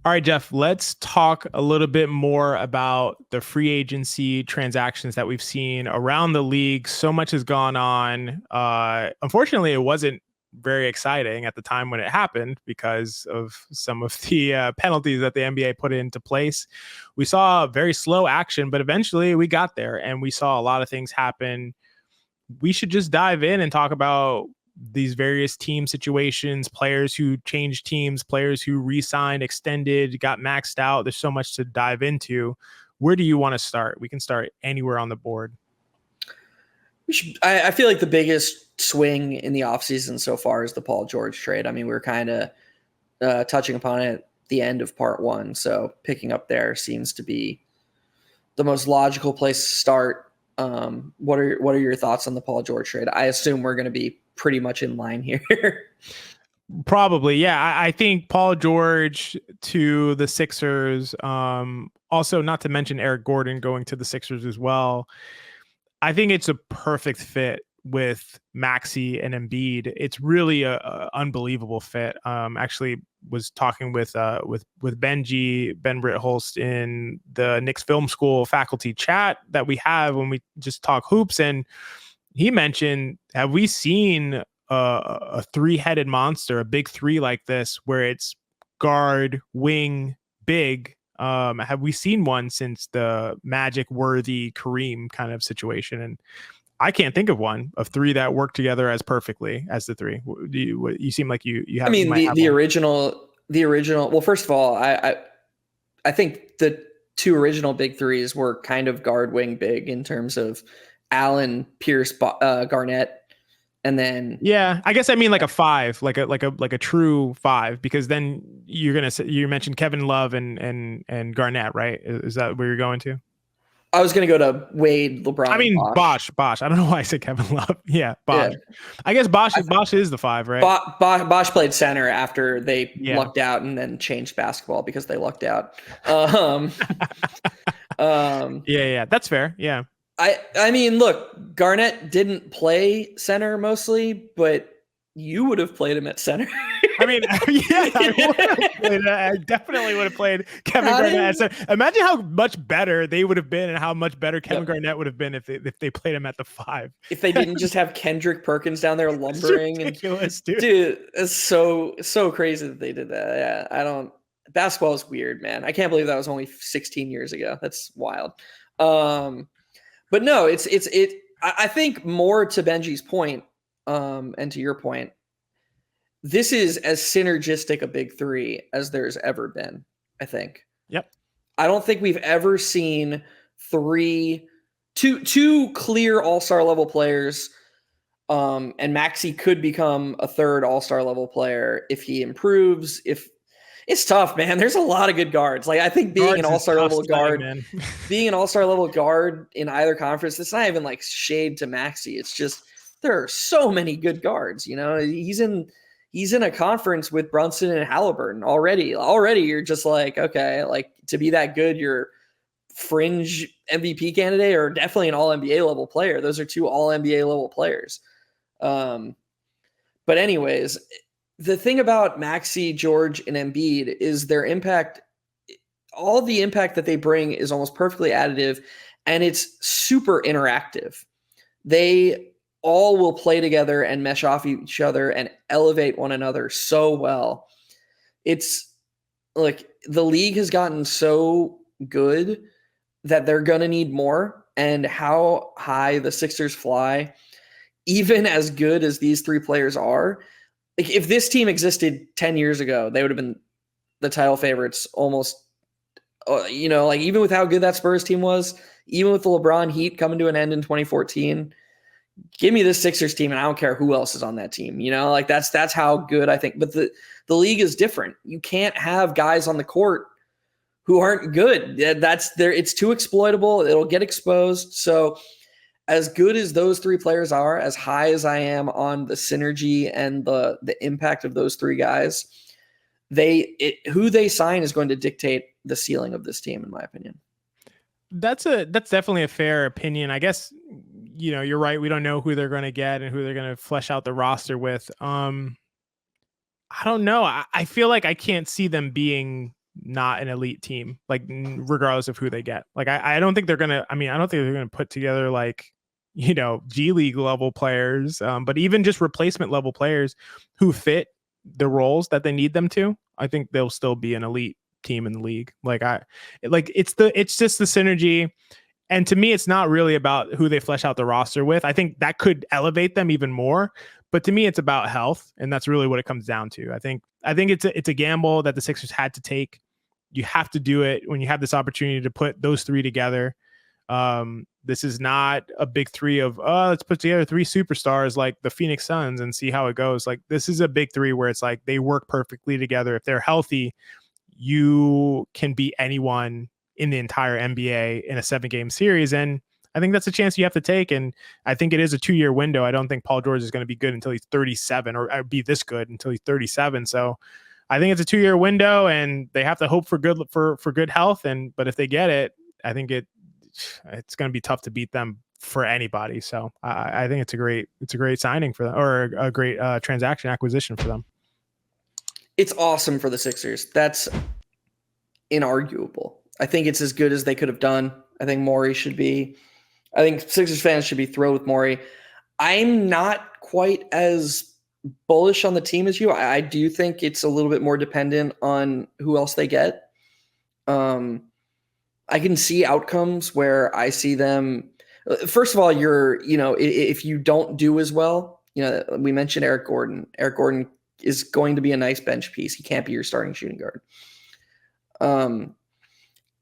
All right, Geoff, let's talk a little bit more about the free agency transactions that we've seen around the league. So much has gone on. Unfortunately, it wasn't very exciting at the time when it happened because of some of the penalties that the NBA put into place. We saw very slow action, but eventually we got there and we saw a lot of things happen. We should just dive in and talk about these various team situations, players who changed teams, players who re-signed, extended, got maxed out. There's so much to dive into. Where do you want to start? We can start anywhere on the board. I feel like the biggest swing in the offseason so far is the Paul George trade. I mean, we were kind of touching upon it at the end of part one. So picking up there seems to be the most logical place to start. What are your thoughts on the Paul George trade? I assume we're going to be pretty much in line here. Probably, yeah. I think Paul George to the Sixers. Also, not to mention Eric Gordon going to the Sixers as well. I think it's a perfect fit with Maxey and Embiid. It's really a unbelievable fit. Actually, was talking with Benji Ben Britholst in the Knicks Film School faculty chat that we have when we just talk hoops, and he mentioned, have we seen a three-headed monster, a big three like this, where it's guard, wing, big? Have we seen one since the Magic Worthy Kareem kind of situation? And I can't think of one of three that work together as perfectly as the three. You seem like you have. I mean, the original. Well, first of all, I think the two original big threes were kind of guard, wing, big in terms of Allen, Pierce, Garnett. And then, yeah, I guess I mean like a five, like a true five, because then you mentioned Kevin Love and Garnett, right? Is that where you're going to? I was going to go to Wade, LeBron. I mean, Bosh. I don't know why I said Kevin Love. Yeah, Bosh. Yeah. I guess Bosh is the five, right? Bosh played center after they lucked out and then changed basketball because they lucked out. Yeah, that's fair. Yeah. I mean, look, Garnett didn't play center mostly, but you would have played him at center. I mean, yeah, I definitely would have played Kevin Garnett at center. Imagine how much better they would have been and how much better Kevin Garnett would have been if they played him at the five. If they didn't just have Kendrick Perkins down there lumbering. It's ridiculous, dude. Dude, it's so crazy that they did that. Yeah, basketball is weird, man. I can't believe that was only 16 years ago. That's wild. But no, I think more to Benji's point, and to your point, this is as synergistic a big three as there's ever been, I think. Yep. I don't think we've ever seen two clear all-star level players, and Maxey could become a third all-star level player if he improves. It's tough, man. There's a lot of good guards. Like, I think being an all-star level guard, being an all-star level guard in either conference, it's not even like shade to Maxey. It's just there are so many good guards. You know, he's in a conference with Brunson and Halliburton already. Already, you're just like, okay, like to be that good, you're fringe MVP candidate or definitely an All NBA level player. Those are two All NBA level players. But anyways. The thing about Maxey, George, and Embiid is their impact. All the impact that they bring is almost perfectly additive, and it's super interactive. They all will play together and mesh off each other and elevate one another so well. It's like the league has gotten so good that they're going to need more, and how high the Sixers fly, even as good as these three players are. Like, if this team existed 10 years ago, they would have been the title favorites almost, like even with how good that Spurs team was, even with the LeBron Heat coming to an end in 2014, give me this Sixers team and I don't care who else is on that team. Like that's how good I think. But the league is different. You can't have guys on the court who aren't good. It's too exploitable. It'll get exposed. So as good as those three players are, as high as I am on the synergy and the impact of those three guys, who they sign is going to dictate the ceiling of this team, in my opinion. That's definitely a fair opinion. I guess, you're right. We don't know who they're going to get and who they're going to flesh out the roster with. I don't know. I feel like I can't see them being not an elite team, like regardless of who they get. Like I don't think they're gonna. I mean, I don't think they're gonna put together like G League level players, but even just replacement level players who fit the roles that they need them to. I think they'll still be an elite team in the league. It's just the synergy. And to me, it's not really about who they flesh out the roster with. I think that could elevate them even more. But to me, it's about health, and that's really what it comes down to. I think it's a gamble that the Sixers had to take. You have to do it when you have this opportunity to put those three together. This is not a big three of let's put together three superstars like the Phoenix Suns and see how it goes. Like, this is a big three where it's like they work perfectly together. If they're healthy, you can beat anyone in the entire NBA in a 7-game series. And I think that's a chance you have to take. And I think it is a 2-year window. I don't think Paul George is going to be good until he's 37 or be this good until he's 37. So I think it's a 2-year window and they have to hope for good health. But if they get it, I think it's going to be tough to beat them for anybody. So I think it's a great signing for them, or a great transaction acquisition for them. It's awesome for the Sixers. That's inarguable. I think it's as good as they could have done. I think Sixers fans should be thrilled with Morey. I'm not quite as bullish on the team as you. I do think it's a little bit more dependent on who else they get. I can see outcomes where I see them. First of all, if you don't do as well, we mentioned Eric Gordon. Eric Gordon is going to be a nice bench piece. He can't be your starting shooting guard.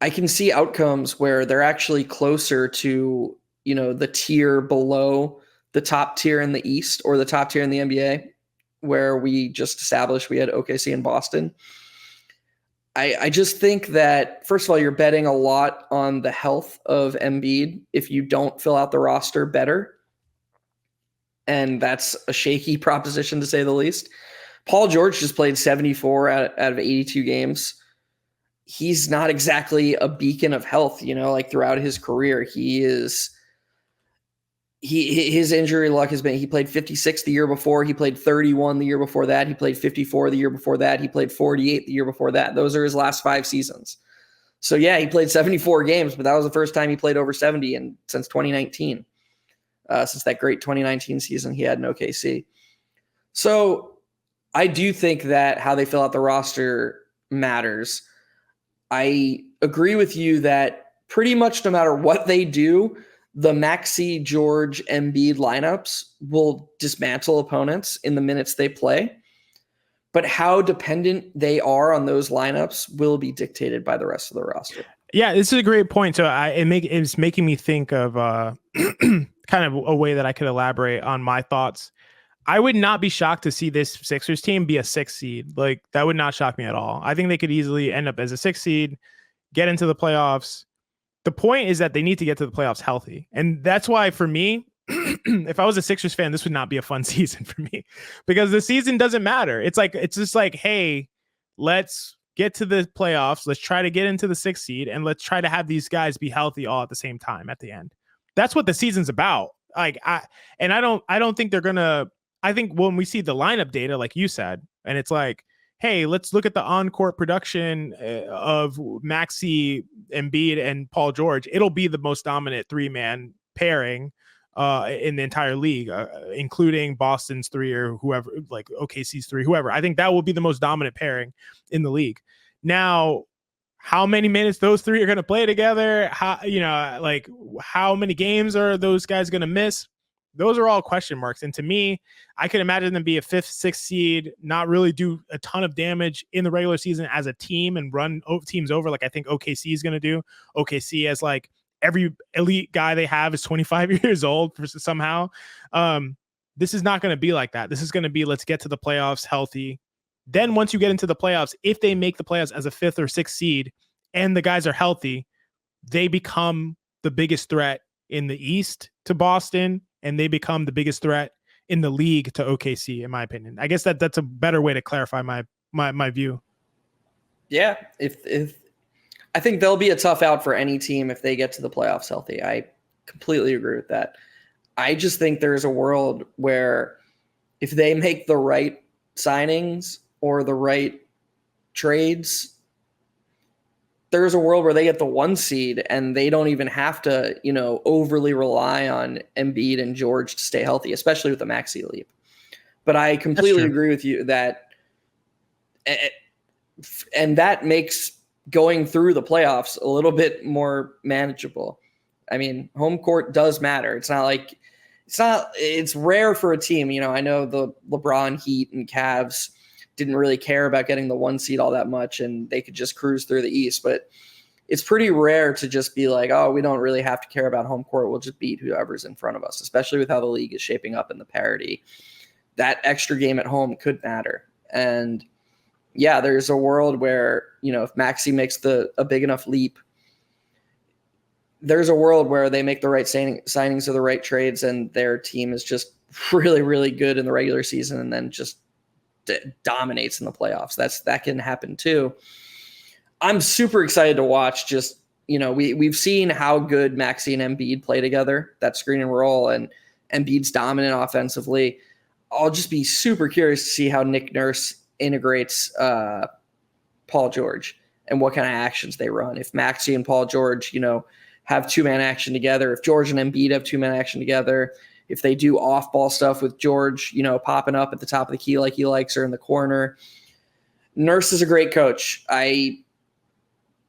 I can see outcomes where they're actually closer to, the tier below the top tier in the East or the top tier in the NBA, where we just established we had OKC and Boston. I just think that, first of all, you're betting a lot on the health of Embiid if you don't fill out the roster better. And that's a shaky proposition, to say the least. Paul George just played 74 out of 82 games. He's not exactly a beacon of health, like throughout his career. His injury luck has been, he played 56 the year before, he played 31 the year before that, he played 54 the year before that, he played 48 the year before that. Those are his last 5 seasons. So yeah, he played 74 games, but that was the first time he played over 70 since 2019. Since that great 2019 season he had in OKC. So I do think that how they fill out the roster matters. I agree with you that pretty much no matter what they do, the Maxey, George, Embiid lineups will dismantle opponents in the minutes they play. But how dependent they are on those lineups will be dictated by the rest of the roster. Yeah, this is a great point. So it's making me think of kind of a way that I could elaborate on my thoughts. I would not be shocked to see this Sixers team be a 6 seed. Like, that would not shock me at all. I think they could easily end up as a 6 seed, get into the playoffs. The point is that they need to get to the playoffs healthy. And that's why, for me, if I was a Sixers fan, this would not be a fun season for me, because the season doesn't matter. It's just like, hey, let's get to the playoffs. Let's try to get into the 6th seed, and let's try to have these guys be healthy all at the same time at the end. That's what the season's about. I don't think they're gonna. I think when we see the lineup data, like you said, and it's like, hey, let's look at the on-court production of Maxey, Embiid, and Paul George. It'll be the most dominant 3-man pairing in the entire league, including Boston's 3 or whoever, like OKC's 3, whoever. I think that will be the most dominant pairing in the league. Now, how many minutes those 3 are going to play together? How many games are those guys going to miss? Those are all question marks. And to me, I could imagine them be a 5th, 6th seed, not really do a ton of damage in the regular season as a team and run teams over like I think OKC is going to do. OKC, as like every elite guy they have is 25 years old somehow. This is not going to be like that. This is going to be, let's get to the playoffs healthy. Then once you get into the playoffs, if they make the playoffs as a 5th or 6th seed and the guys are healthy, they become the biggest threat in the East to Boston, and they become the biggest threat in the league to OKC, in my opinion. I guess that's a better way to clarify my view. Yeah, if I think they'll be a tough out for any team if they get to the playoffs healthy. I completely agree with that. I just think there's a world where if they make the right signings or the right trades, there's a world where they get the 1 seed and they don't even have to, overly rely on Embiid and George to stay healthy, especially with the Maxey leap. But I completely agree with you that, and that makes going through the playoffs a little bit more manageable. I mean, home court does matter. It's rare for a team. I know the LeBron Heat and Cavs didn't really care about getting the 1 seed all that much, and they could just cruise through the East. But it's pretty rare to just be like, oh, we don't really have to care about home court. We'll just beat whoever's in front of us, especially with how the league is shaping up in the parity. That extra game at home could matter. And yeah, there's a world where, if Maxey makes a big enough leap, there's a world where they make the right signings or the right trades and their team is just really, really good in the regular season and then just dominates in the playoffs. That can happen too. I'm super excited to watch. Just, we've seen how good Maxey and Embiid play together, that screen and roll, and Embiid's dominant offensively. I'll just be super curious to see how Nick Nurse integrates Paul George and what kind of actions they run. If Maxey and Paul George, have 2-man action together, if George and Embiid have 2-man action together, if they do off-ball stuff with George, popping up at the top of the key like he likes, or in the corner. Nurse is a great coach. I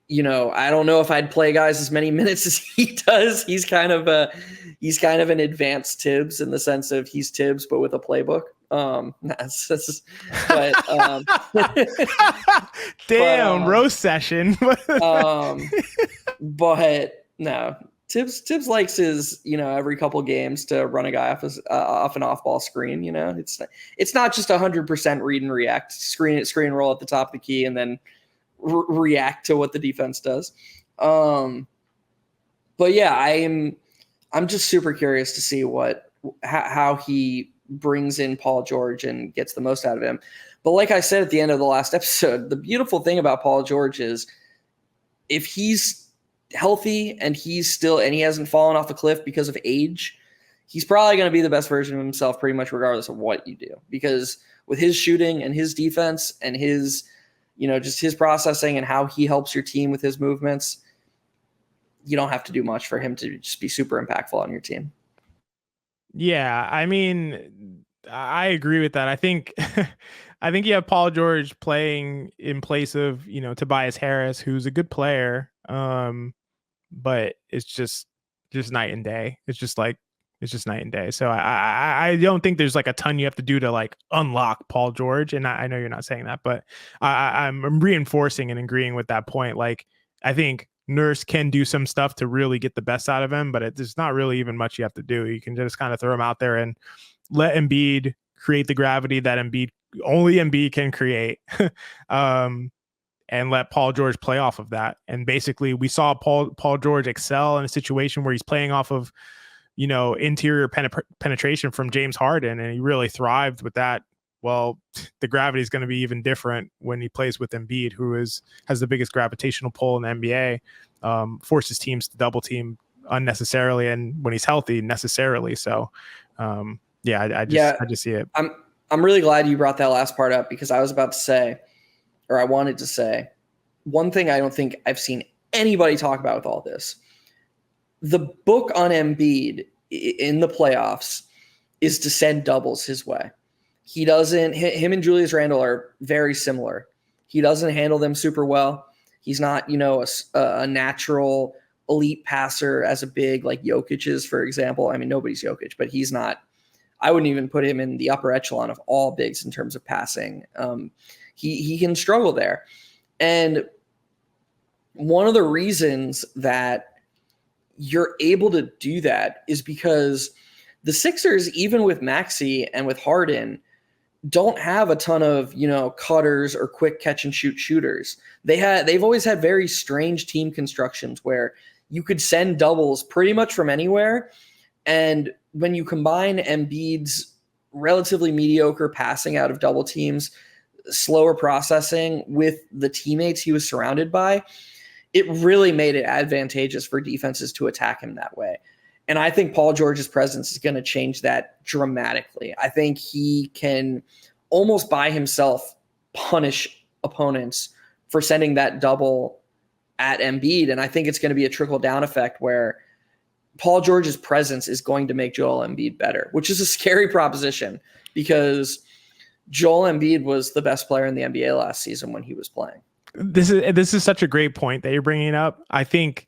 don't know if I'd play guys as many minutes as he does. He's kind of an advanced Tibbs in the sense of he's Tibbs, but with a playbook. Damn, roast session. But no, Tibbs likes his, every couple games to run a guy off an off-ball screen. It's not just 100% read and react, screen roll at the top of the key, and then react to what the defense does. But yeah, I'm just super curious to see how he brings in Paul George and gets the most out of him. But like I said at the end of the last episode, the beautiful thing about Paul George is if he's healthy and he hasn't fallen off the cliff because of age, he's probably going to be the best version of himself pretty much regardless of what you do. Because with his shooting and his defense and his, just his processing and how he helps your team with his movements, you don't have to do much for him to just be super impactful on your team. Yeah, I mean, I agree with that. I think you have Paul George playing in place of, Tobias Harris, who's a good player. But it's just night and day. It's just night and day. So I don't think there's like a ton you have to do to like unlock Paul George. And I know you're not saying that, but I'm reinforcing and agreeing with that point. Like, I think Nurse can do some stuff to really get the best out of him, but there's not really even much you have to do. You can just kind of throw him out there and let Embiid create the gravity that only Embiid can create. And let Paul George play off of that. And basically we saw Paul George excel in a situation where he's playing off of, interior penetration from James Harden, and he really thrived with that. Well, the gravity is going to be even different when he plays with Embiid, who has the biggest gravitational pull in the NBA, forces teams to double team unnecessarily, and when he's healthy, necessarily. So, I just see it. I'm really glad you brought that last part up, because I was about to say, or I wanted to say, one thing I don't think I've seen anybody talk about with all this. The book on Embiid in the playoffs is to send doubles his way. Him and Julius Randle are very similar. He doesn't handle them super well. He's not, a natural elite passer as a big like Jokic is, for example. I mean, nobody's Jokic, but he's not. I wouldn't even put him in the upper echelon of all bigs in terms of passing. He can struggle there. And one of the reasons that you're able to do that is because the Sixers, even with Maxey and with Harden, don't have a ton of, cutters or quick catch and shoot shooters. They've always had very strange team constructions where you could send doubles pretty much from anywhere. And when you combine Embiid's relatively mediocre passing out of double teams, slower processing with the teammates he was surrounded by, it really made it advantageous for defenses to attack him that way. And I think Paul George's presence is going to change that dramatically. I think he can almost by himself punish opponents for sending that double at Embiid. And I think it's going to be a trickle-down effect where Paul George's presence is going to make Joel Embiid better, which is a scary proposition because Joel Embiid was the best player in the NBA last season when he was playing. This is such a great point that you're bringing up. I think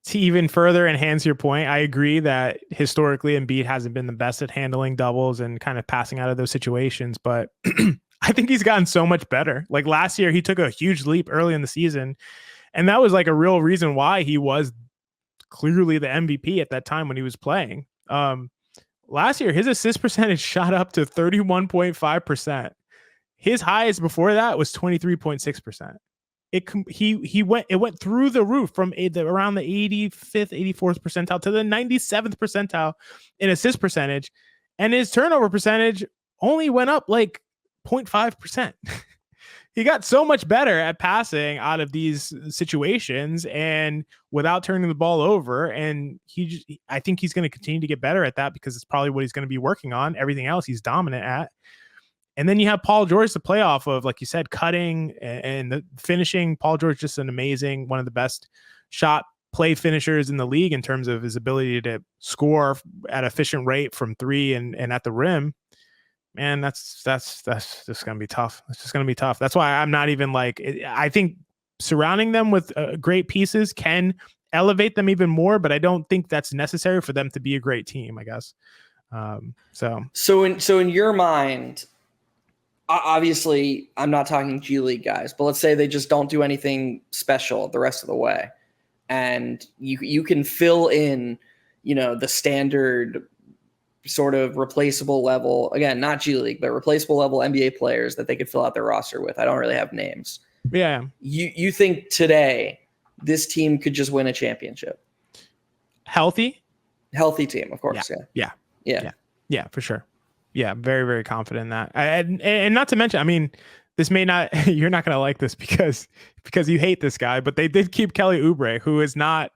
to even further enhance your point, I agree that historically Embiid hasn't been the best at handling doubles and kind of passing out of those situations, but I think he's gotten so much better. Like last year, he took a huge leap early in the season, and that was like a real reason why he was clearly the MVP at that time when he was playing. Last year, his assist percentage shot up to 31.5%. His highest before that was 23.6%. It went through the roof from around the 85th, 84th percentile to the 97th percentile in assist percentage, and his turnover percentage only went up like 0.5%. He got so much better at passing out of these situations and without turning the ball over. And I think he's going to continue to get better at that because it's probably what he's going to be working on. Everything else he's dominant at. And then you have Paul George to play off of, like you said, cutting and the finishing. Paul George, just an amazing, one of the best shot play finishers in the league in terms of his ability to score at efficient rate from three and at the rim. Man, that's just going to be tough. It's just going to be tough. That's why I'm not even like, I think surrounding them with great pieces can elevate them even more, but I don't think that's necessary for them to be a great team, I guess. So in your mind, obviously I'm not talking G League guys, but let's say they just don't do anything special the rest of the way. And you can fill in, the standard sort of replaceable level, again, not G League, but replaceable level NBA players that they could fill out their roster with. I don't really have names. Yeah. You think today this team could just win a championship? Healthy team, of course. Yeah, for sure. Yeah, very, very confident in that. And not to mention, I mean, this may not, you're not going to like this because you hate this guy, but they did keep Kelly Oubre, who is not,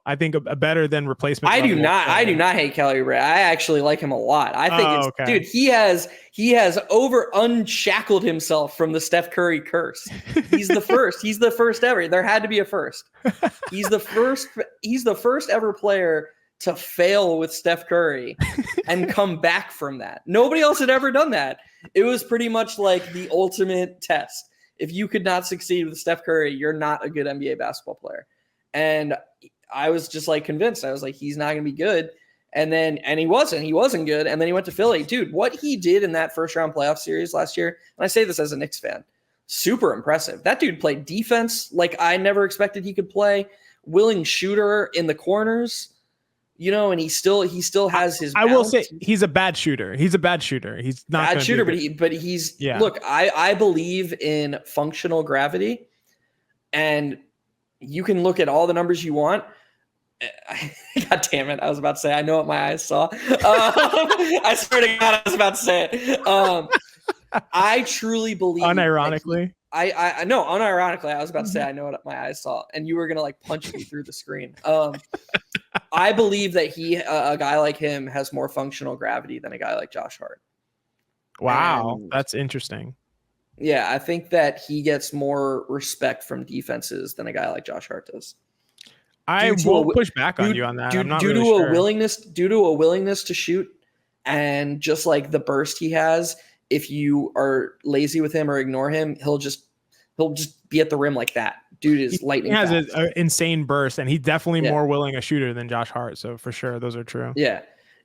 I think a better than replacement. I do not hate Kelly Oubre. I actually like him a lot. I think dude, he has unshackled himself from the Steph Curry curse. He's the first. He's the first ever. There had to be a first. He's the first ever player to fail with Steph Curry and come back from that. Nobody else had ever done that. It was pretty much like the ultimate test. If you could not succeed with Steph Curry, you're not a good NBA basketball player. And I was just like convinced. I was like, he's not going to be good. And he wasn't good. And then he went to Philly. Dude, what he did in that first round playoff series last year, and I say this as a Knicks fan, super impressive. That dude played defense like I never expected he could play. Willing shooter in the corners. And he still has his. I will say he's a bad shooter. He's a bad shooter. He's not bad shooter, but he's look. I believe in functional gravity, and you can look at all the numbers you want. God damn it! I was about to say I know what my eyes saw. I swear to God, I was about to say it. I truly believe. Unironically. I know, unironically, I was about to say I know what my eyes saw, and you were gonna like punch me through the screen. I believe that a guy like him has more functional gravity than a guy like Josh Hart. Wow, that's interesting. Yeah, I think that he gets more respect from defenses than a guy like Josh Hart does. I will push back on you on that. Due to a willingness to shoot, and just like the burst he has. If you are lazy with him or ignore him, he'll just be at the rim like that. Dude is lightning fast. He has an insane burst, and he's definitely more willing a shooter than Josh Hart. So for sure, those are true. Yeah.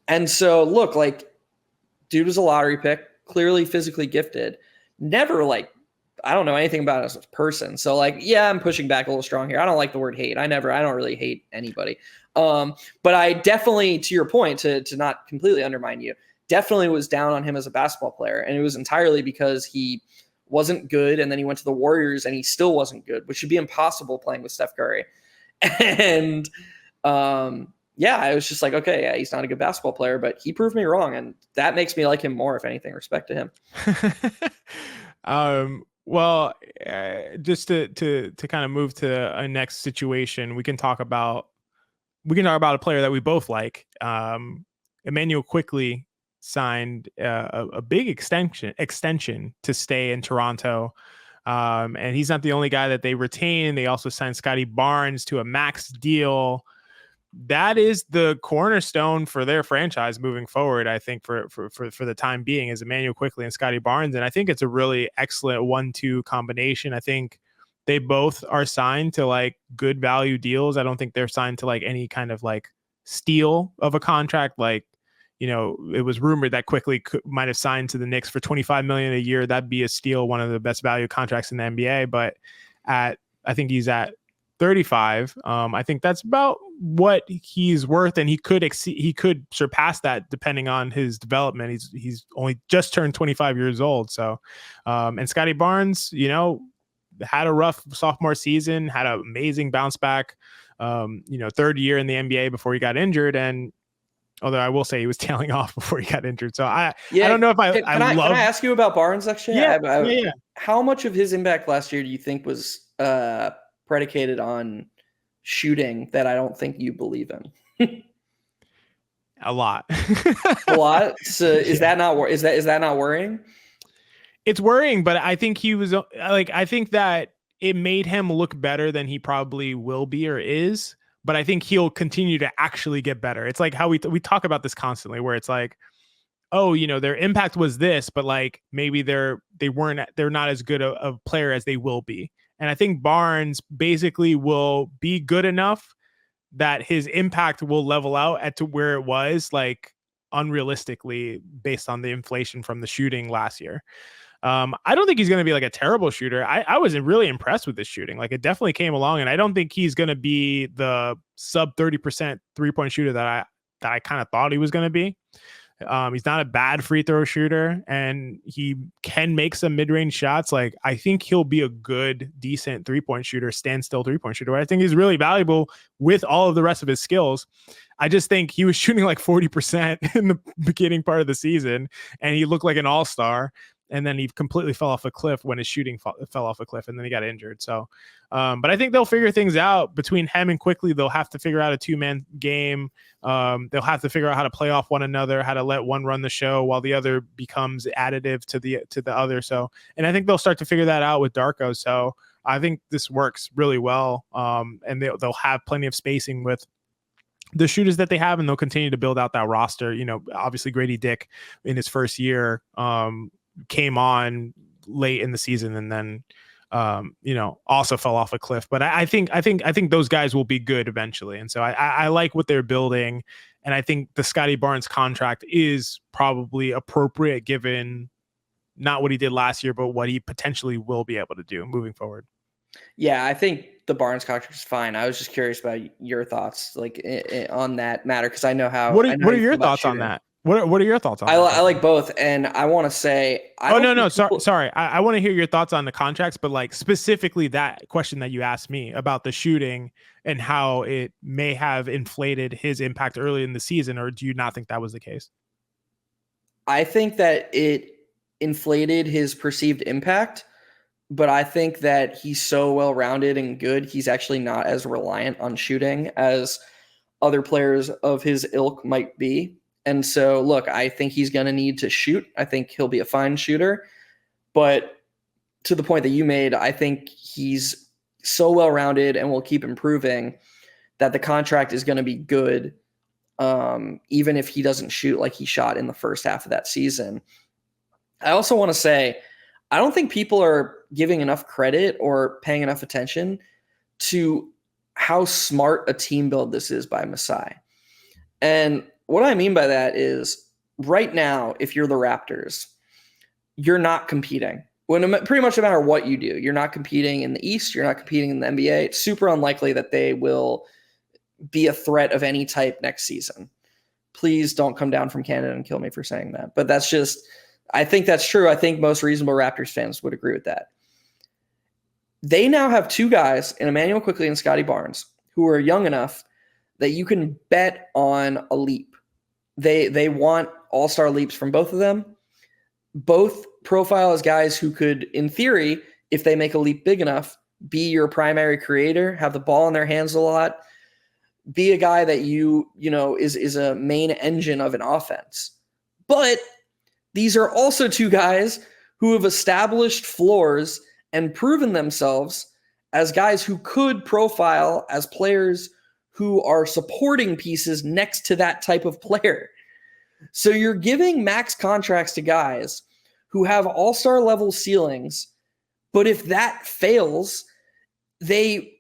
And so look, like, dude was a lottery pick, clearly physically gifted. Never like, I don't know anything about us as a person. So like, yeah, I'm pushing back a little strong here. I don't like the word hate. I don't really hate anybody. But I definitely, to your point, to not completely undermine you, definitely was down on him as a basketball player. And it was entirely because he wasn't good. And then he went to the Warriors and he still wasn't good, which should be impossible playing with Steph Curry. And I was just like, okay, yeah, he's not a good basketball player, but he proved me wrong. And that makes me like him more, if anything. Respect to him. Just to kind of move to a next situation, we can talk about a player that we both like. Emmanuel Quickley signed a big extension to stay in Toronto. And he's not the only guy that they retain. They also signed Scotty Barnes to a max deal. That is the cornerstone for their franchise moving forward, I think, for the time being, is Emmanuel Quickley and Scotty Barnes. And I think it's a really excellent 1-2 combination. I think they both are signed to like good value deals. I don't think they're signed to like any kind of like steal of a contract. Like, you know, it was rumored that Quickley might have signed to the Knicks for $25 million a year. That'd be a steal, one of the best value contracts in the NBA. But I think he's at 35. I think that's about what he's worth, and he could surpass that depending on his development. He's only just turned 25 years old. So, and Scotty Barnes, you know, had a rough sophomore season, had an amazing bounce back, you know, third year in the NBA before he got injured. And although I will say he was tailing off before he got injured. So I don't know if can I ask you about Barnes actually? Yeah. How much of his impact last year do you think was predicated on shooting that I don't think you believe in? A lot. A lot. So is that not worrying? It's worrying, but I think he was like, I think that it made him look better than he probably will be or is, but I think he'll continue to actually get better. It's like how we talk about this constantly, where it's like, oh, you know, their impact was this, but like maybe they're not as good a player as they will be. And I think Barnes basically will be good enough that his impact will level out at to where it was, like unrealistically based on the inflation from the shooting last year. I don't think he's going to be like a terrible shooter. I was really impressed with this shooting. Like, it definitely came along, and I don't think he's going to be the sub 30% 3-point shooter that I kind of thought he was going to be. He's not a bad free throw shooter, and he can make some mid-range shots. Like, I think he'll be a good, decent 3-point shooter, standstill 3-point shooter. I think he's really valuable with all of the rest of his skills. I just think he was shooting like 40% in the beginning part of the season, and he looked like an all-star. And then he completely fell off a cliff when his shooting fell off a cliff, and then he got injured. So, but I think they'll figure things out between him and Quickley. They'll have to figure out a 2-man game. They'll have to figure out how to play off one another, how to let one run the show while the other becomes additive to the other. So, and I think they'll start to figure that out with Darko. So I think this works really well. And they'll have plenty of spacing with the shooters that they have, and they'll continue to build out that roster. You know, obviously Grady Dick in his first year, came on late in the season, and then you know, also fell off a cliff. But I think those guys will be good eventually, and so I like what they're building, and I think the Scotty Barnes contract is probably appropriate given not what he did last year, but what he potentially will be able to do moving forward. Yeah, I think the Barnes contract is fine. I was just curious about your thoughts, like on that matter, because I know how. What are your thoughts on that? What are your thoughts on that? I like both, and I want to say, sorry. I want to hear your thoughts on the contracts, but like specifically that question that you asked me about the shooting and how it may have inflated his impact early in the season, or do you not think that was the case? I think that it inflated his perceived impact, but I think that he's so well-rounded and good, he's actually not as reliant on shooting as other players of his ilk might be. And so, look, I think he's going to need to shoot. I think he'll be a fine shooter. But to the point that you made, I think he's so well-rounded and will keep improving that the contract is going to be good, even if he doesn't shoot like he shot in the first half of that season. I also want to say, I don't think people are giving enough credit or paying enough attention to how smart a team build this is by Masai. And what I mean by that is, right now, if you're the Raptors, you're not competing. Pretty much no matter what you do, you're not competing in the East, you're not competing in the NBA. It's super unlikely that they will be a threat of any type next season. Please don't come down from Canada and kill me for saying that. But that's just, I think that's true. I think most reasonable Raptors fans would agree with that. They now have two guys in Emmanuel Quickley and Scotty Barnes who are young enough that you can bet on a leap. They want all-star leaps from both of them. Both profile as guys who could, in theory, if they make a leap big enough, be your primary creator, have the ball in their hands a lot, be a guy that you know is a main engine of an offense. But these are also two guys who have established floors and proven themselves as guys who could profile as players who are supporting pieces next to that type of player. So you're giving max contracts to guys who have all-star level ceilings, but if that fails, they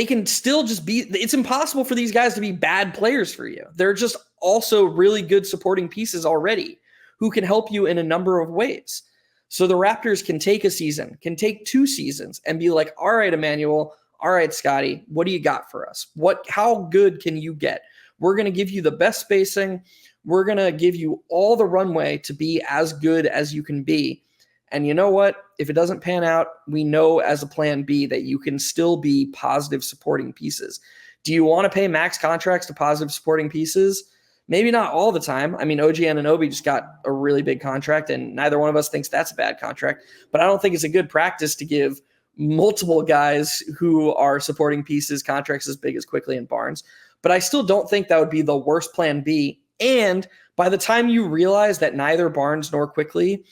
can still just be, it's impossible for these guys to be bad players for you. They're just also really good supporting pieces already who can help you in a number of ways. So the Raptors can take a season, can take 2 seasons and be like, all right, Emmanuel, all right, Scotty, what do you got for us? How good can you get? We're going to give you the best spacing. We're going to give you all the runway to be as good as you can be. And you know what? If it doesn't pan out, we know as a plan B that you can still be positive supporting pieces. Do you want to pay max contracts to positive supporting pieces? Maybe not all the time. I mean, OG Anunoby just got a really big contract, and neither one of us thinks that's a bad contract. But I don't think it's a good practice to give multiple guys who are supporting pieces contracts as big as Quickley and Barnes. But I still don't think that would be the worst plan B. And by the time you realize that neither Barnes nor Quickley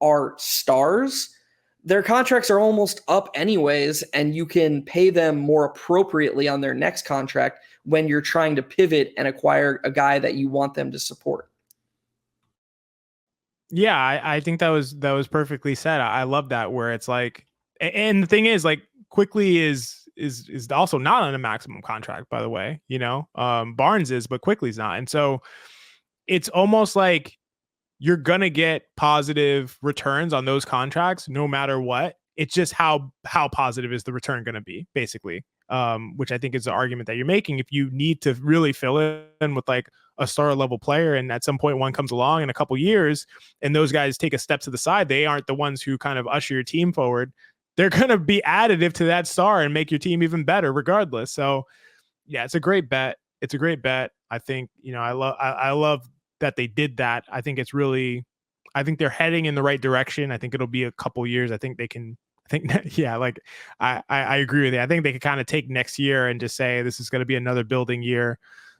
are stars, their contracts are almost up anyways, and you can pay them more appropriately on their next contract when you're trying to pivot and acquire a guy that you want them to support. Yeah, I think that was perfectly said. I love that, where it's like, and the thing is, like, Quickley is also not on a maximum contract, by the way. Barnes is, but Quickley's not, and so it's almost like you're gonna get positive returns on those contracts no matter what. It's just how positive is the return going to be, basically, which I think is the argument that you're making. If you need to really fill in with like a star level player, and at some point one comes along in a couple years and those guys take a step to the side, they aren't the ones who kind of usher your team forward. They're going to be additive to that star and make your team even better regardless. So yeah, it's a great bet. I think, I love that they did that. I think they're heading in the right direction. I think it'll be a couple years. I think yeah, like I agree with you. I think they could kind of take next year and just say this is going to be another building year.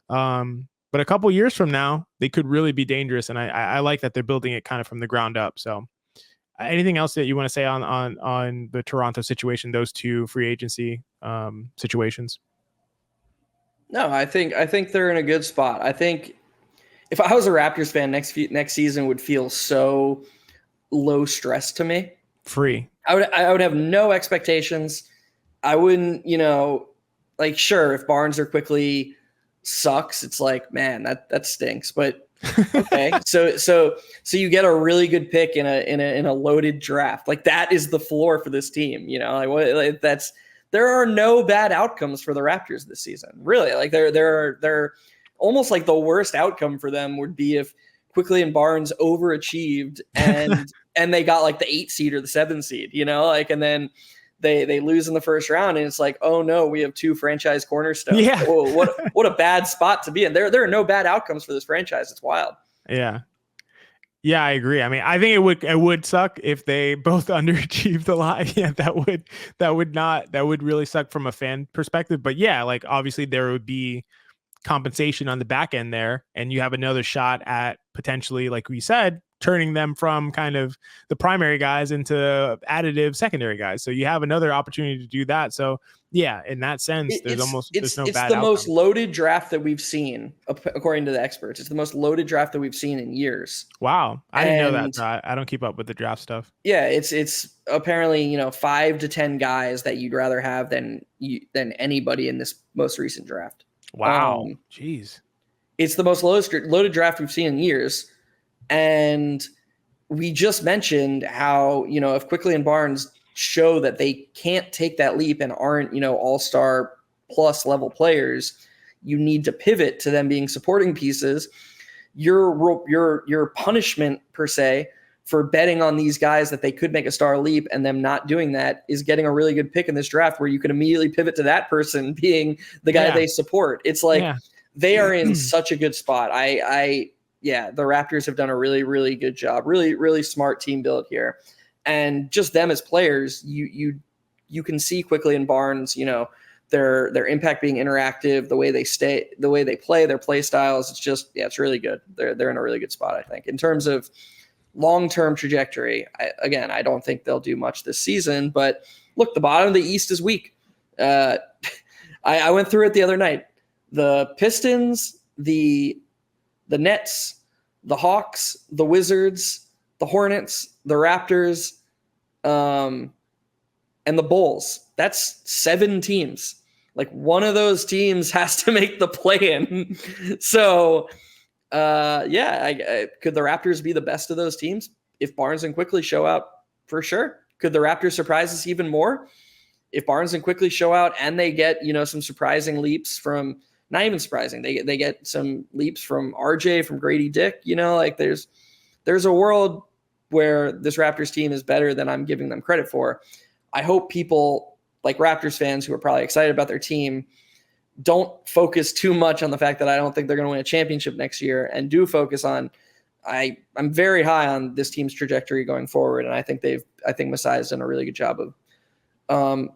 But a couple years from now, they could really be dangerous. And I like that they're building it kind of from the ground up. So anything else that you want to say on the Toronto situation, those two free agency situations? No, I think they're in a good spot. I think if I was a Raptors fan, next season would feel so low stress to me. Free. I would have no expectations. I wouldn't, like, sure, if Barnes or Quickley sucks, it's like, man, that stinks. But okay, so you get a really good pick in a loaded draft. Like, that is the floor for this team. There are no bad outcomes for the Raptors this season. Really, like they're almost like the worst outcome for them would be if Quickley and Barnes overachieved and they got like the 8 seed or the 7 seed, and then they lose in the first round and it's like, oh no, we have 2 franchise cornerstones. Yeah. Oh, what a bad spot to be in. There are no bad outcomes for this franchise. It's wild. Yeah. Yeah, I agree. I mean, I think it would suck if they both underachieved a lot. Yeah, that would really suck from a fan perspective. But yeah, like obviously there would be compensation on the back end there, and you have another shot at potentially, like we said, turning them from kind of the primary guys into additive secondary guys. So you have another opportunity to do that. So yeah, in that sense, there's no bad It's the outcome. most loaded draft that we've seen, according to the experts. It's the most loaded draft that we've seen in years. Wow, I didn't know that. So I don't keep up with the draft stuff. Yeah, it's apparently 5 to 10 guys that you'd rather have than anybody in this most recent draft. Wow, jeez, it's the most loaded draft we've seen in years. And we just mentioned how, if Quickley and Barnes show that they can't take that leap and aren't, all-star plus level players, you need to pivot to them being supporting pieces. Your punishment, per se, for betting on these guys that they could make a star leap and them not doing that is getting a really good pick in this draft where you can immediately pivot to that person being the guy they support. It's like they are in such a good spot. Yeah, the Raptors have done a really, really good job. Really, really smart team build here. And just them as players, you can see Quickley and Barnes, their impact being interactive, the way they play, their play styles. It's just, it's really good. They're in a really good spot, I think. In terms of long-term trajectory, I don't think they'll do much this season, but look, the bottom of the East is weak. I went through it the other night. The Pistons, the Nets, the Hawks, the Wizards, the Hornets, the Raptors, and the Bulls. That's 7 teams. Like, one of those teams has to make the play-in. So, could the Raptors be the best of those teams if Barnes and Quickley show out? For sure. Could the Raptors surprise us even more if Barnes and Quickley show out and they get, some surprising leaps from, not even surprising, they get some leaps from RJ, from Grady Dick, there's a world where this Raptors team is better than I'm giving them credit for. I hope people like Raptors fans who are probably excited about their team don't focus too much on the fact that I don't think they're going to win a championship next year, and do focus on, I'm very high on this team's trajectory going forward. And I think Masai's done a really good job of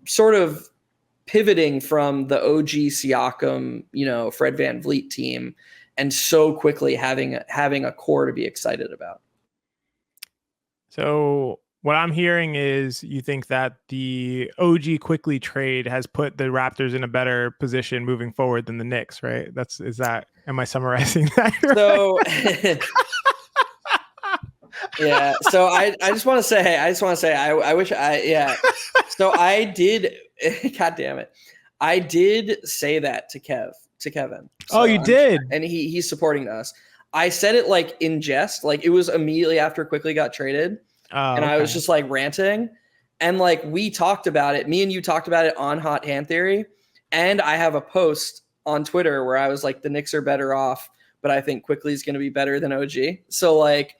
sort of pivoting from the OG Siakam, Fred VanVleet team, and so quickly having a core to be excited about. So what I'm hearing is you think that the OG Quickley trade has put the Raptors in a better position moving forward than the Knicks, right? Am I summarizing that right? So yeah. So I just want to say, I wish So I did, God damn it. I did say that to Kevin. So you did? And he's supporting us. I said it like in jest, like it was immediately after Quickley got traded. And I was just like ranting, and like we talked about it. Me and you talked about it on Hot Hand Theory. And I have a post on Twitter where I was like, the Knicks are better off, but I think Quickley is going to be better than OG. So like,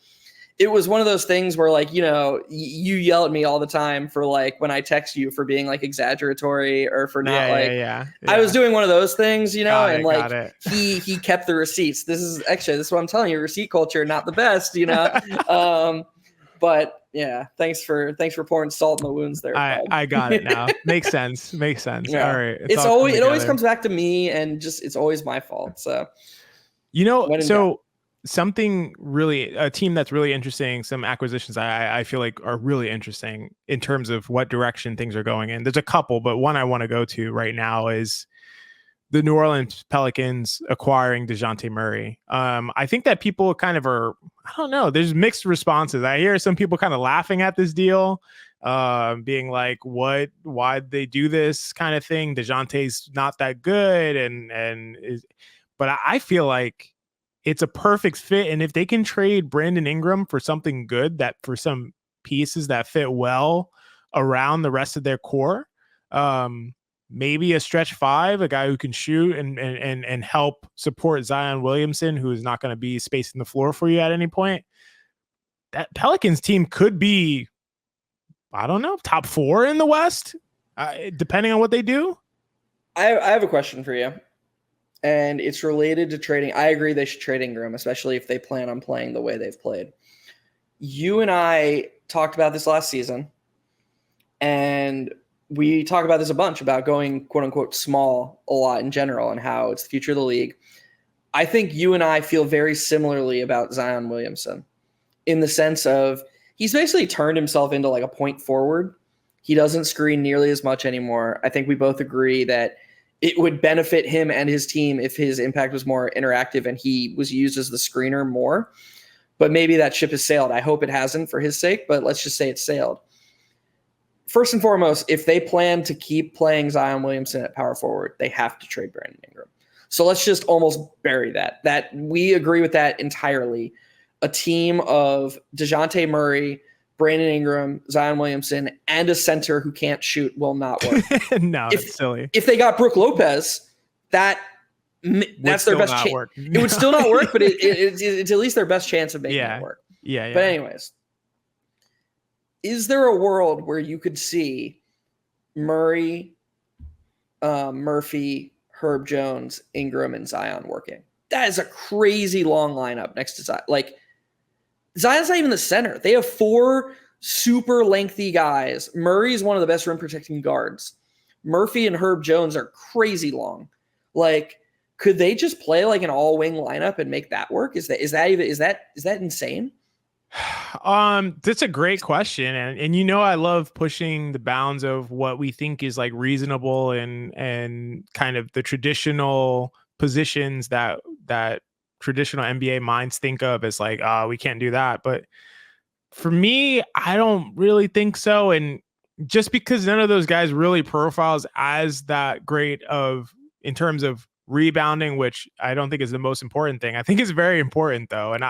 it was one of those things where like, you yell at me all the time for like, when I text you for being like exaggeratory or for not I was doing one of those things, he kept the receipts. This is what I'm telling you, receipt culture, not the best, but yeah, thanks for pouring salt in the wounds there. I got it now. Makes sense. Yeah. All right. It always comes back to me, and just, it's always my fault. So, something really, a team that's really interesting, some acquisitions I feel like are really interesting in terms of what direction things are going in. There's a couple, but one I want to go to right now is the New Orleans Pelicans acquiring Dejounte Murray. I think that people kind of are, I don't know, there's mixed responses. I hear some people kind of laughing at this deal, being like, why'd they do this kind of thing? Dejounte's not that good. But I feel like it's a perfect fit. And if they can trade Brandon Ingram for something good, that for some pieces that fit well around the rest of their core, maybe a stretch 5, a guy who can shoot and help support Zion Williamson, who is not going to be spacing the floor for you at any point. That Pelicans team could be, I don't know, top 4 in the West, depending on what they do. I have a question for you, and it's related to trading. I agree they should trade Ingram, especially if they plan on playing the way they've played. You and I talked about this last season, and we talk about this a bunch, about going quote unquote small a lot in general and how it's the future of the league. I think you and I feel very similarly about Zion Williamson, in the sense of he's basically turned himself into like a point forward. He doesn't screen nearly as much anymore. I think we both agree that it would benefit him and his team if his impact was more interactive and he was used as the screener more. But maybe that ship has sailed. I hope it hasn't for his sake, but let's just say it's sailed. First and foremost, if they plan to keep playing Zion Williamson at power forward, they have to trade Brandon Ingram. So let's just almost bury that. That we agree with that entirely. A team of Dejounte Murray, Brandon Ingram, Zion Williamson, and a center who can't shoot will not work. No, it's silly. If they got Brook Lopez, that's their best chance. It would still not work, but it's at least their best chance of making it work. Yeah. But anyways, is there a world where you could see Murray, Murphy, Herb Jones, Ingram, and Zion working? That is a crazy long lineup next to Zion. Like, Zion's not even the center. They have 4 super lengthy guys. Murray is one of the best rim protecting guards. Murphy and Herb Jones are crazy long. Like, could they just play like an all wing lineup and make that work? Is that insane? That's a great question, and I love pushing the bounds of what we think is like reasonable and kind of the traditional positions that traditional NBA minds think of as like, we can't do that. But for me, I don't really think so. And just because none of those guys really profiles as that great of in terms of rebounding, which I don't think is the most important thing. I think it's very important though. And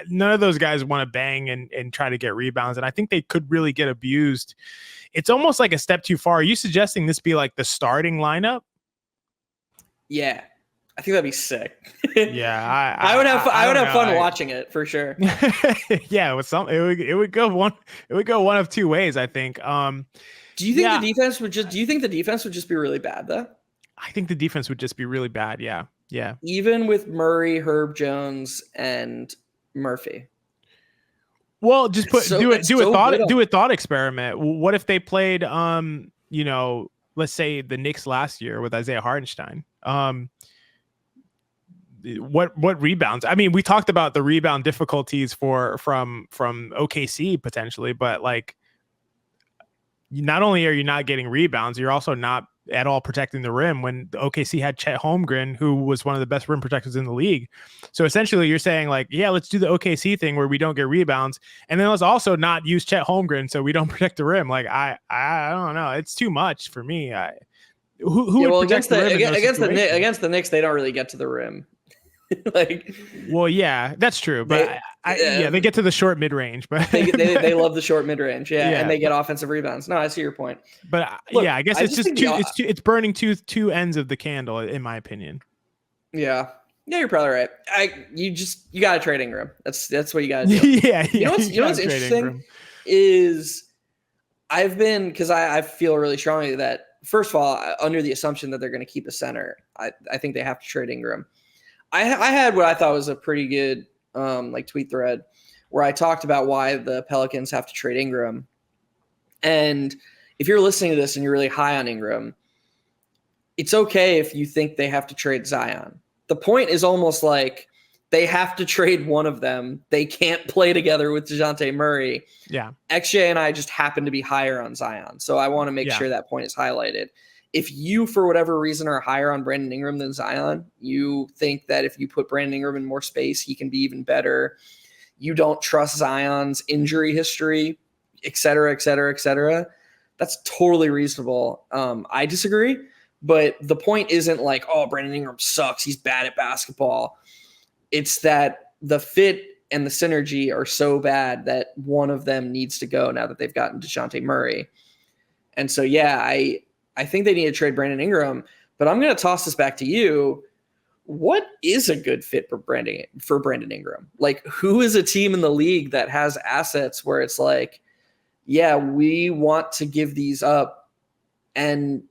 none of those guys want to bang and try to get rebounds. And I think they could really get abused. It's almost like a step too far. Are you suggesting this be like the starting lineup? Yeah. I think that'd be sick. Yeah, I would have I would have fun watching it for sure. Yeah, with some it would go one of two ways, I think. Do you think the defense would just be really bad though? I think the defense would just be really bad. Yeah. Yeah. Even with Murray, Herb Jones, and Murphy. Well, just do a thought experiment. What if they played let's say the Knicks last year with Isaiah Hartenstein? What rebounds? I mean, we talked about the rebound difficulties from OKC potentially, but like, not only are you not getting rebounds, you're also not at all protecting the rim when the OKC had Chet Holmgren, who was one of the best rim protectors in the league. So essentially you're saying like, yeah, let's do the OKC thing where we don't get rebounds. And then let's also not use Chet Holmgren so we don't protect the rim. Like, I don't know. It's too much for me. Who would protect the rim against the Knicks, they don't really get to the rim. Like, well, yeah, that's true, but they get to the short mid range, but they love the short mid range, and they get offensive rebounds. No, I see your point, but look, I guess it's burning two ends of the candle, in my opinion. Yeah, you're probably right. You got to trade Ingram. That's what you got to do. Yeah, you know what's interesting Ingram. Is because I feel really strongly that first of all, under the assumption that they're going to keep a center, I think they have to trade Ingram. I had what I thought was a pretty good tweet thread where I talked about why the Pelicans have to trade Ingram. And if you're listening to this and you're really high on Ingram, it's okay if you think they have to trade Zion. The point is almost like they have to trade one of them. They can't play together with Dejounte Murray. Yeah. XJ and I just happen to be higher on Zion. So I want to make sure that point is highlighted. If you, for whatever reason, are higher on Brandon Ingram than Zion, you think that if you put Brandon Ingram in more space, he can be even better. You don't trust Zion's injury history, et cetera, et cetera, et cetera. That's totally reasonable. I disagree, but the point isn't like, oh, Brandon Ingram sucks. He's bad at basketball. It's that the fit and the synergy are so bad that one of them needs to go now that they've gotten Dejounte Murray. And so, yeah, I think they need to trade Brandon Ingram, but I'm going to toss this back to you. What is a good fit for Brandon Ingram? Like, who is a team in the league that has assets where it's like, yeah, we want to give these up and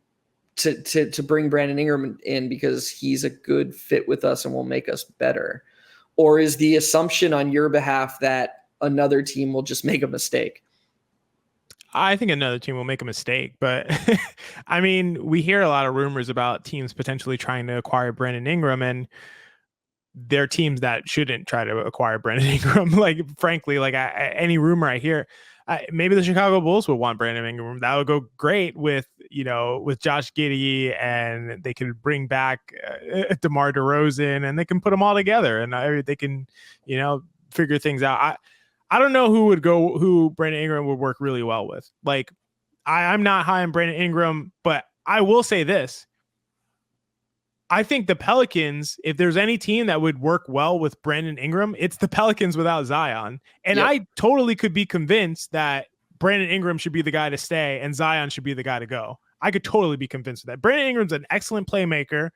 to bring Brandon Ingram in because he's a good fit with us and will make us better? Or is the assumption on your behalf that another team will just make a mistake? I think another team will make a mistake, but I mean, we hear a lot of rumors about teams potentially trying to acquire Brandon Ingram, and they're teams that shouldn't try to acquire Brandon Ingram. Like, frankly, like any rumor I hear, maybe the Chicago Bulls would want Brandon Ingram. That would go great with Josh Giddey, and they could bring back DeMar DeRozan, and they can put them all together, and they can, figure things out. I don't know who Brandon Ingram would work really well with. Like, I'm not high on Brandon Ingram, but I will say this. I think the Pelicans, if there's any team that would work well with Brandon Ingram, it's the Pelicans without Zion. And I totally could be convinced that Brandon Ingram should be the guy to stay and Zion should be the guy to go. I could totally be convinced of that. Brandon Ingram's an excellent playmaker,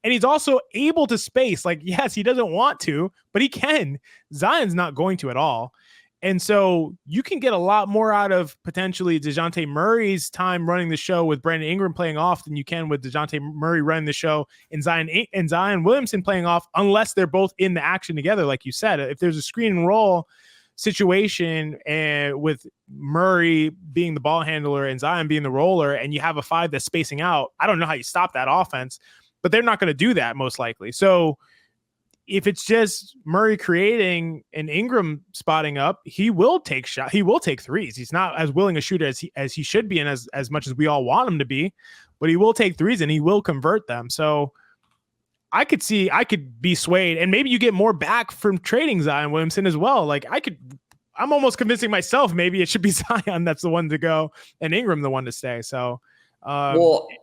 and he's also able to space. Like, yes, he doesn't want to, but he can. Zion's not going to at all. And so you can get a lot more out of potentially Dejounte Murray's time running the show with Brandon Ingram playing off than you can with Dejounte Murray running the show and Zion Williamson playing off, unless they're both in the action together. Like you said, if there's a screen and roll situation and with Murray being the ball handler and Zion being the roller, and you have a five that's spacing out, I don't know how you stop that offense, but they're not going to do that most likely. So if it's just Murray creating and Ingram spotting up, he will take shot. He will take threes. He's not as willing a shooter as he should be, and as much as we all want him to be, but he will take threes and he will convert them. So I could be swayed, and maybe you get more back from trading Zion Williamson as well. Like I'm almost convincing myself maybe it should be Zion that's the one to go and Ingram the one to stay. So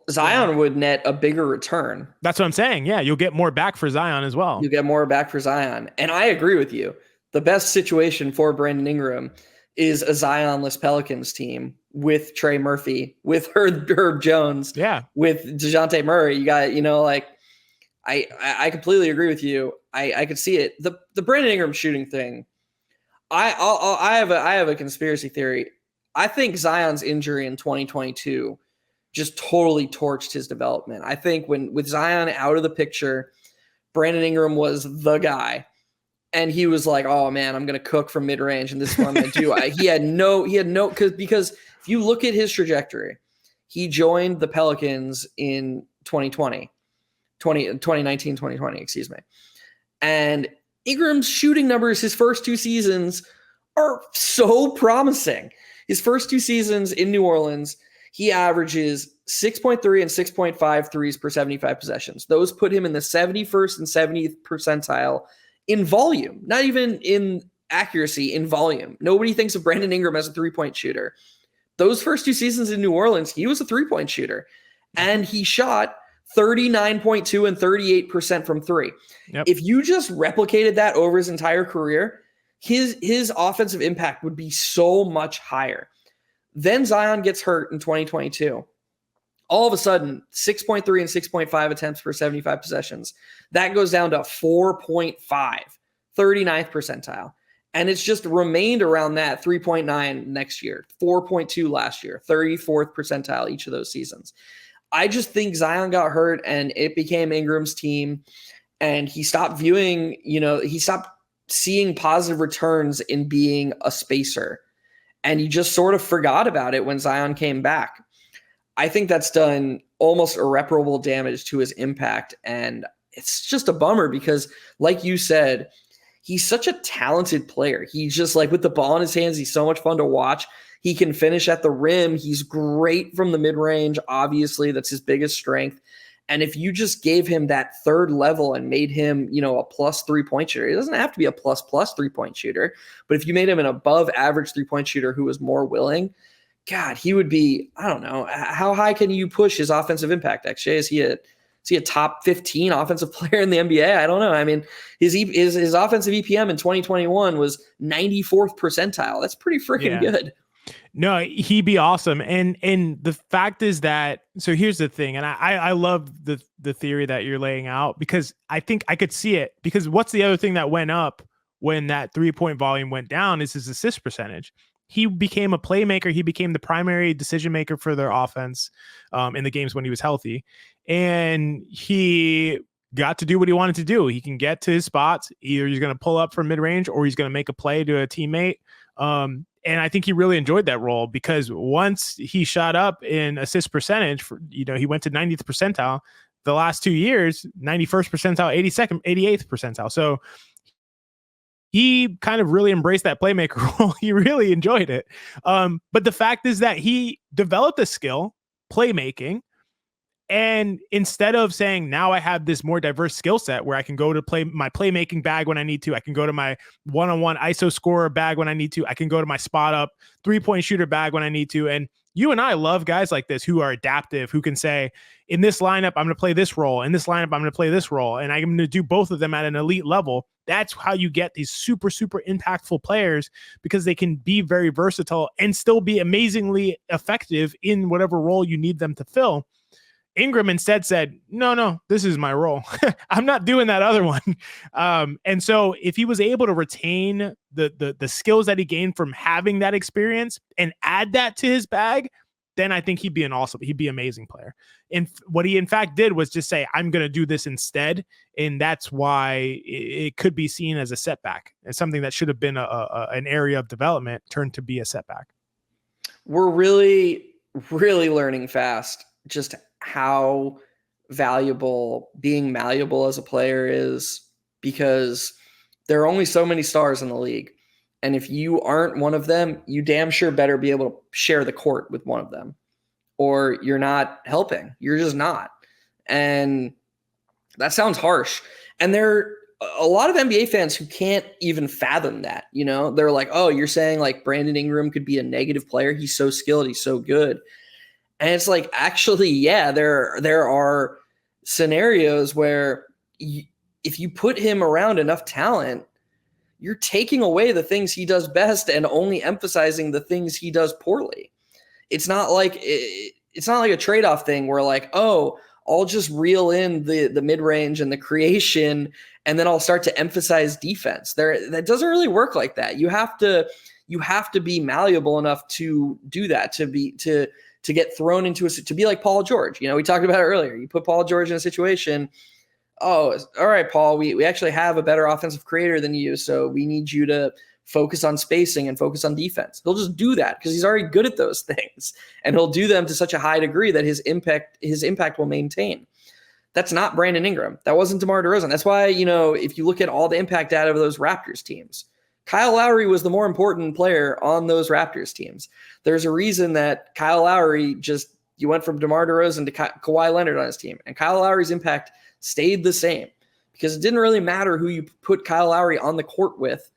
Zion would net a bigger return. That's what I'm saying. Yeah, you'll get more back for Zion as well. You get more back for Zion. And I agree with you. The best situation for Brandon Ingram is a Zionless Pelicans team with Trey Murphy, with Herb Jones, with Dejounte Murray. You got, like, I completely agree with you. I could see it. The Brandon Ingram shooting thing. I have a conspiracy theory. I think Zion's injury in 2022 just totally torched his development. I think with Zion out of the picture, Brandon Ingram was the guy. And he was like, oh man, I'm going to cook from mid range. And this is what I'm going to do. He had no, because if you look at his trajectory, he joined the Pelicans in 2019, 2020, excuse me. And Ingram's shooting numbers his first 2 seasons are so promising. His first 2 seasons in New Orleans, he averages 6.3 and 6.5 threes per 75 possessions. Those put him in the 71st and 70th percentile in volume, not even in accuracy, in volume. Nobody thinks of Brandon Ingram as a 3-point shooter. Those first 2 seasons in New Orleans, he was a 3-point shooter, and he shot 39.2 and 38% from 3. Yep. If you just replicated that over his entire career, his offensive impact would be so much higher. Then Zion gets hurt in 2022. All of a sudden, 6.3 and 6.5 attempts per 75 possessions. That goes down to 4.5, 39th percentile. And it's just remained around that 3.9 next year, 4.2 last year, 34th percentile each of those seasons. I just think Zion got hurt and it became Ingram's team. And he stopped viewing, he stopped seeing positive returns in being a spacer. And he just sort of forgot about it when Zion came back. I think that's done almost irreparable damage to his impact. And it's just a bummer because, like you said, he's such a talented player. He's just like, with the ball in his hands, he's so much fun to watch. He can finish at the rim. He's great from the mid-range. Obviously, that's his biggest strength. And if you just gave him that third level and made him, a plus 3-point shooter, he doesn't have to be a plus 3-point shooter, but if you made him an above average 3-point shooter who was more willing, God, he would be, I don't know, how high can you push his offensive impact, XJ? Is he a top 15 offensive player in the NBA? I don't know. I mean, his offensive EPM in 2021 was 94th percentile. That's pretty freaking good. No, he'd be awesome. And the fact is that, so here's the thing, and I love the theory that you're laying out, because I think I could see it, because what's the other thing that went up when that 3-point volume went down is his assist percentage. He became a playmaker. He became the primary decision maker for their offense in the games when he was healthy. And he got to do what he wanted to do. He can get to his spots. Either he's going to pull up from mid-range or he's going to make a play to a teammate. And I think he really enjoyed that role, because once he shot up in assist percentage, he went to 90th percentile. The last 2 years, 91st percentile, 82nd, 88th percentile. So he kind of really embraced that playmaker role. He really enjoyed it. But the fact is that he developed a skill, playmaking. And instead of saying, now I have this more diverse skill set where I can go to play my playmaking bag when I need to, I can go to my one-on-one ISO scorer bag when I need to, I can go to my spot up 3-point shooter bag when I need to. And you and I love guys like this who are adaptive, who can say, in this lineup, I'm going to play this role. In this lineup, I'm going to play this role. And I'm going to do both of them at an elite level. That's how you get these super, super impactful players, because they can be very versatile and still be amazingly effective in whatever role you need them to fill. Ingram instead said, no, this is my role. I'm not doing that other one. And so if he was able to retain the skills that he gained from having that experience and add that to his bag, then I think he'd be an amazing player. And what he in fact did was just say, I'm going to do this instead. And that's why it could be seen as a setback. It's something that should have been an area of development turned to be a setback. We're really, really learning fast just how valuable being malleable as a player is, because there are only so many stars in the league. And if you aren't one of them, you damn sure better be able to share the court with one of them, or you're not helping. You're just not. And that sounds harsh. And there are a lot of NBA fans who can't even fathom that. They're like, oh, you're saying like Brandon Ingram could be a negative player. He's so skilled. He's so good. And it's like, actually, yeah, there are scenarios where if you put him around enough talent, you're taking away the things he does best and only emphasizing the things he does poorly. It's not like a trade-off thing where like, oh, I'll just reel in the mid-range and the creation, and then I'll start to emphasize defense. That doesn't really work like that. You have to be malleable enough to do that, to get thrown into to be like Paul George. We talked about it earlier. You put Paul George in a situation, oh, all right, Paul, we actually have a better offensive creator than you, so we need you to focus on spacing and focus on defense. He'll just do that because he's already good at those things, and he'll do them to such a high degree that his impact will maintain. That's not Brandon Ingram. That wasn't DeMar DeRozan. That's why, if you look at all the impact data of those Raptors teams, Kyle Lowry was the more important player on those Raptors teams. There's a reason that Kyle Lowry you went from DeMar DeRozan to Kawhi Leonard on his team, and Kyle Lowry's impact stayed the same because it didn't really matter who you put Kyle Lowry on the court with.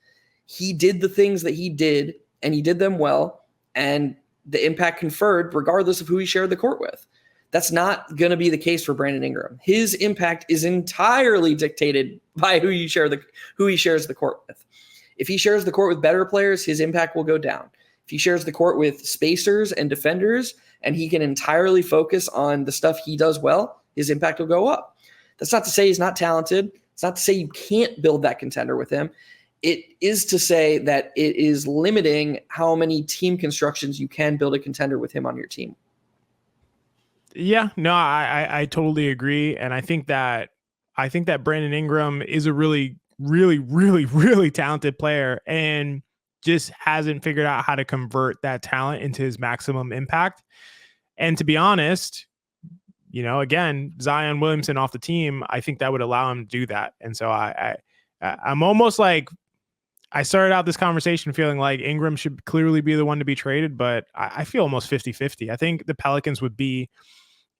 He did the things that he did, and he did them well, and the impact conferred regardless of who he shared the court with. That's not going to be the case for Brandon Ingram. His impact is entirely dictated by who he shares the court with. If he shares the court with better players, his impact will go down. If he shares the court with spacers and defenders, and he can entirely focus on the stuff he does well, his impact will go up. That's not to say he's not talented. It's not to say you can't build that contender with him. It is to say that it is limiting how many team constructions you can build a contender with him on your team. Yeah, no, I totally agree. And I think that Brandon Ingram is a really, really, really, really talented player and just hasn't figured out how to convert that talent into his maximum impact. And to be honest, again, Zion Williamson off the team, I think that would allow him to do that. And so I'm almost like, I started out this conversation feeling like Ingram should clearly be the one to be traded, but I feel almost 50-50. I think the Pelicans would be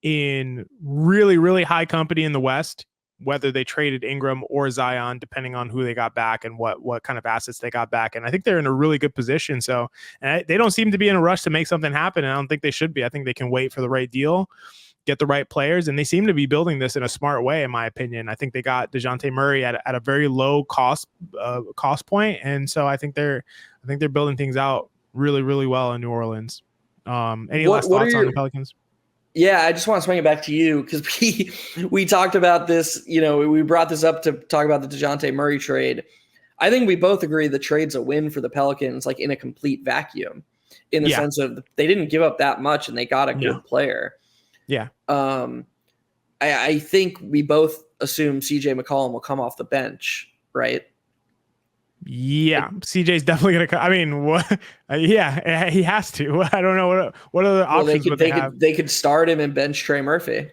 in really, really high company in the West, whether they traded Ingram or Zion, depending on who they got back and what kind of assets they got back. And I think they're in a really good position. So they don't seem to be in a rush to make something happen. And I don't think they should be. I think they can wait for the right deal, get the right players, and they seem to be building this in a smart way, in my opinion. I think they got Dejounte Murray at a very low cost point, and so I think they're building things out really, really well in New Orleans. Any last thoughts on the Pelicans? Yeah, I just want to swing it back to you because we talked about this. We brought this up to talk about the Dejounte Murray trade. I think we both agree the trade's a win for the Pelicans, like in a complete vacuum, in the sense of they didn't give up that much and they got a good player. Yeah. I think we both assume CJ McCollum will come off the bench, right? Yeah, CJ's definitely going to come. I mean, what? Yeah, he has to. I don't know what other options would they have. They could start him and bench Trey Murphy.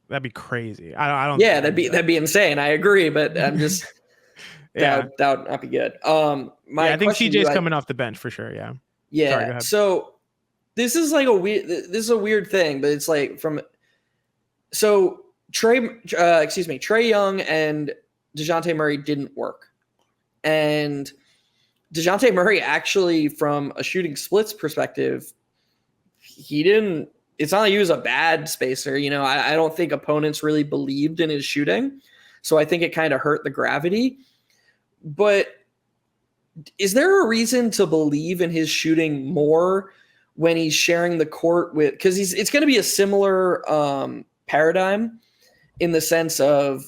That'd be crazy. I don't. Yeah, that'd be insane. I agree, but I'm just that would not be good. I think CJ's coming off the bench for sure. Yeah. Yeah. Sorry, go ahead. So this is like a weird thing, but it's like Trey Young and Dejounte Murray didn't work. And Dejounte Murray actually, from a shooting splits perspective, it's not like he was a bad spacer. I don't think opponents really believed in his shooting. So I think it kind of hurt the gravity. But is there a reason to believe in his shooting more when he's sharing the court with, because it's going to be a similar paradigm in the sense of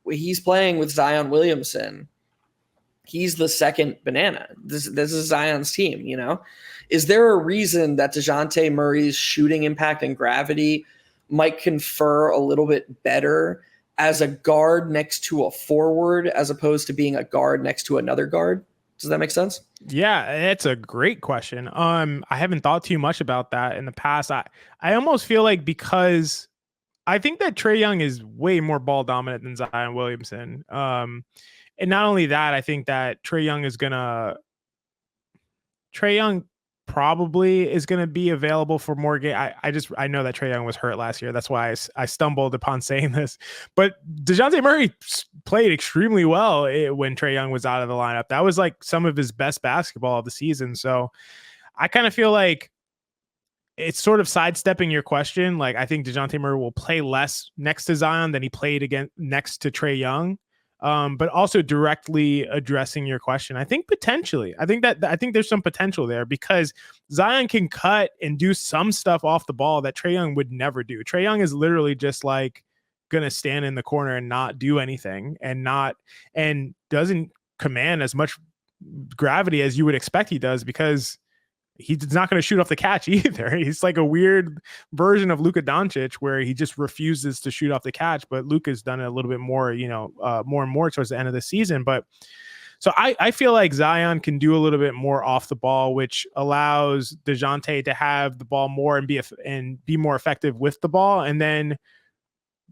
he's playing with Zion Williamson. He's the second banana. This is Zion's team, Is there a reason that Dejounte Murray's shooting impact and gravity might confer a little bit better as a guard next to a forward as opposed to being a guard next to another guard? Does that make sense? Yeah, it's a great question. I haven't thought too much about that in the past. I almost feel like because I think that Trae Young is way more ball dominant than Zion Williamson. And not only that, I think that Trae Young probably is going to be available for more game. I know that Trae Young was hurt last year. That's why I stumbled upon saying this. But Dejounte Murray played extremely well when Trae Young was out of the lineup. That was like some of his best basketball of the season. So I kind of feel like it's sort of sidestepping your question. Like, I think Dejounte Murray will play less next to Zion than he played next to Trae Young. But also directly addressing your question, I think potentially, I think there's some potential there because Zion can cut and do some stuff off the ball that Trae Young would never do. Trae Young is literally just like going to stand in the corner and not do anything and doesn't command as much gravity as you would expect he does because he's not going to shoot off the catch either. He's like a weird version of Luka Doncic where he just refuses to shoot off the catch, but Luka's done it a little bit more, more and more towards the end of the season. But so I feel like Zion can do a little bit more off the ball, which allows Dejounte to have the ball more and be more effective with the ball. And then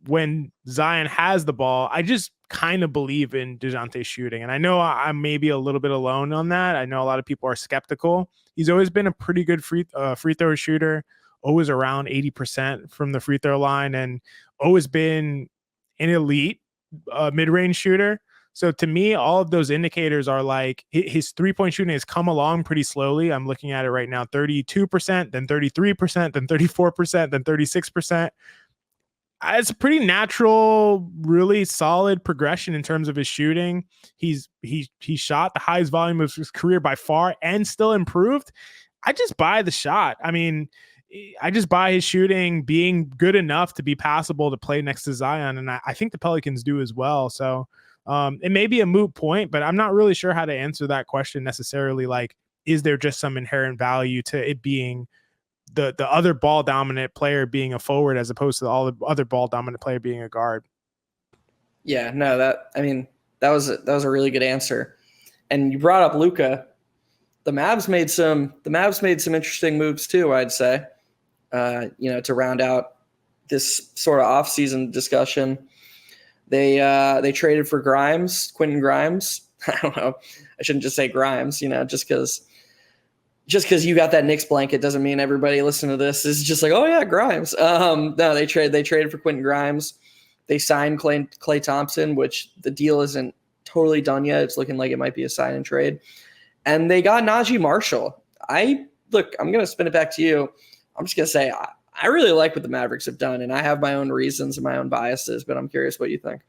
when Zion has the ball, I just kind of believe in Dejounte shooting. And I know I'm maybe a little bit alone on that. I know a lot of people are skeptical. He's always been a pretty good free throw shooter, always around 80% from the free throw line, and always been an elite mid-range shooter. So to me, all of those indicators are like his 3-point shooting has come along pretty slowly. I'm looking at it right now, 32%, then 33%, then 34%, then 36%. It's a pretty natural, really solid progression in terms of his shooting. He shot the highest volume of his career by far and still improved. I just buy the shot. I mean, I just buy his shooting being good enough to be passable to play next to Zion. And I think the Pelicans do as well. So it may be a moot point, but I'm not really sure how to answer that question necessarily. Like, is there just some inherent value to it being the other ball dominant player being a forward as opposed to all the other ball dominant player being a guard? Yeah, no, that was a really good answer. And you brought up Luka. The Mavs made some interesting moves too, I'd say. To round out this sort of offseason discussion. They traded for Quentin Grimes. I don't know. I shouldn't just say Grimes, just because you got that Knicks blanket doesn't mean everybody listening to this is just like, oh yeah, Grimes. No, they traded for Quentin Grimes. They signed Klay Thompson, which the deal isn't totally done yet. It's looking like it might be a sign and trade. And they got Najee Marshall. I'm going to spin it back to you. I'm just going to say, I really like what the Mavericks have done, and I have my own reasons and my own biases, but I'm curious what you think.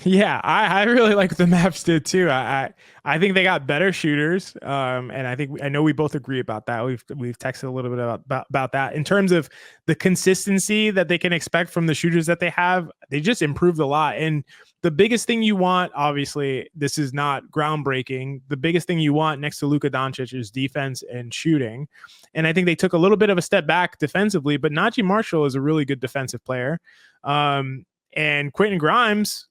Yeah, I really like what the Mavs did too. I think they got better shooters, and I know we both agree about that. We've texted a little bit about that in terms of the consistency that they can expect from the shooters that they have. They just improved a lot, and the biggest thing you want, obviously, this is not groundbreaking. The biggest thing you want next to Luka Doncic is defense and shooting, and I think they took a little bit of a step back defensively. But Najee Marshall is a really good defensive player, and Quentin Grimes.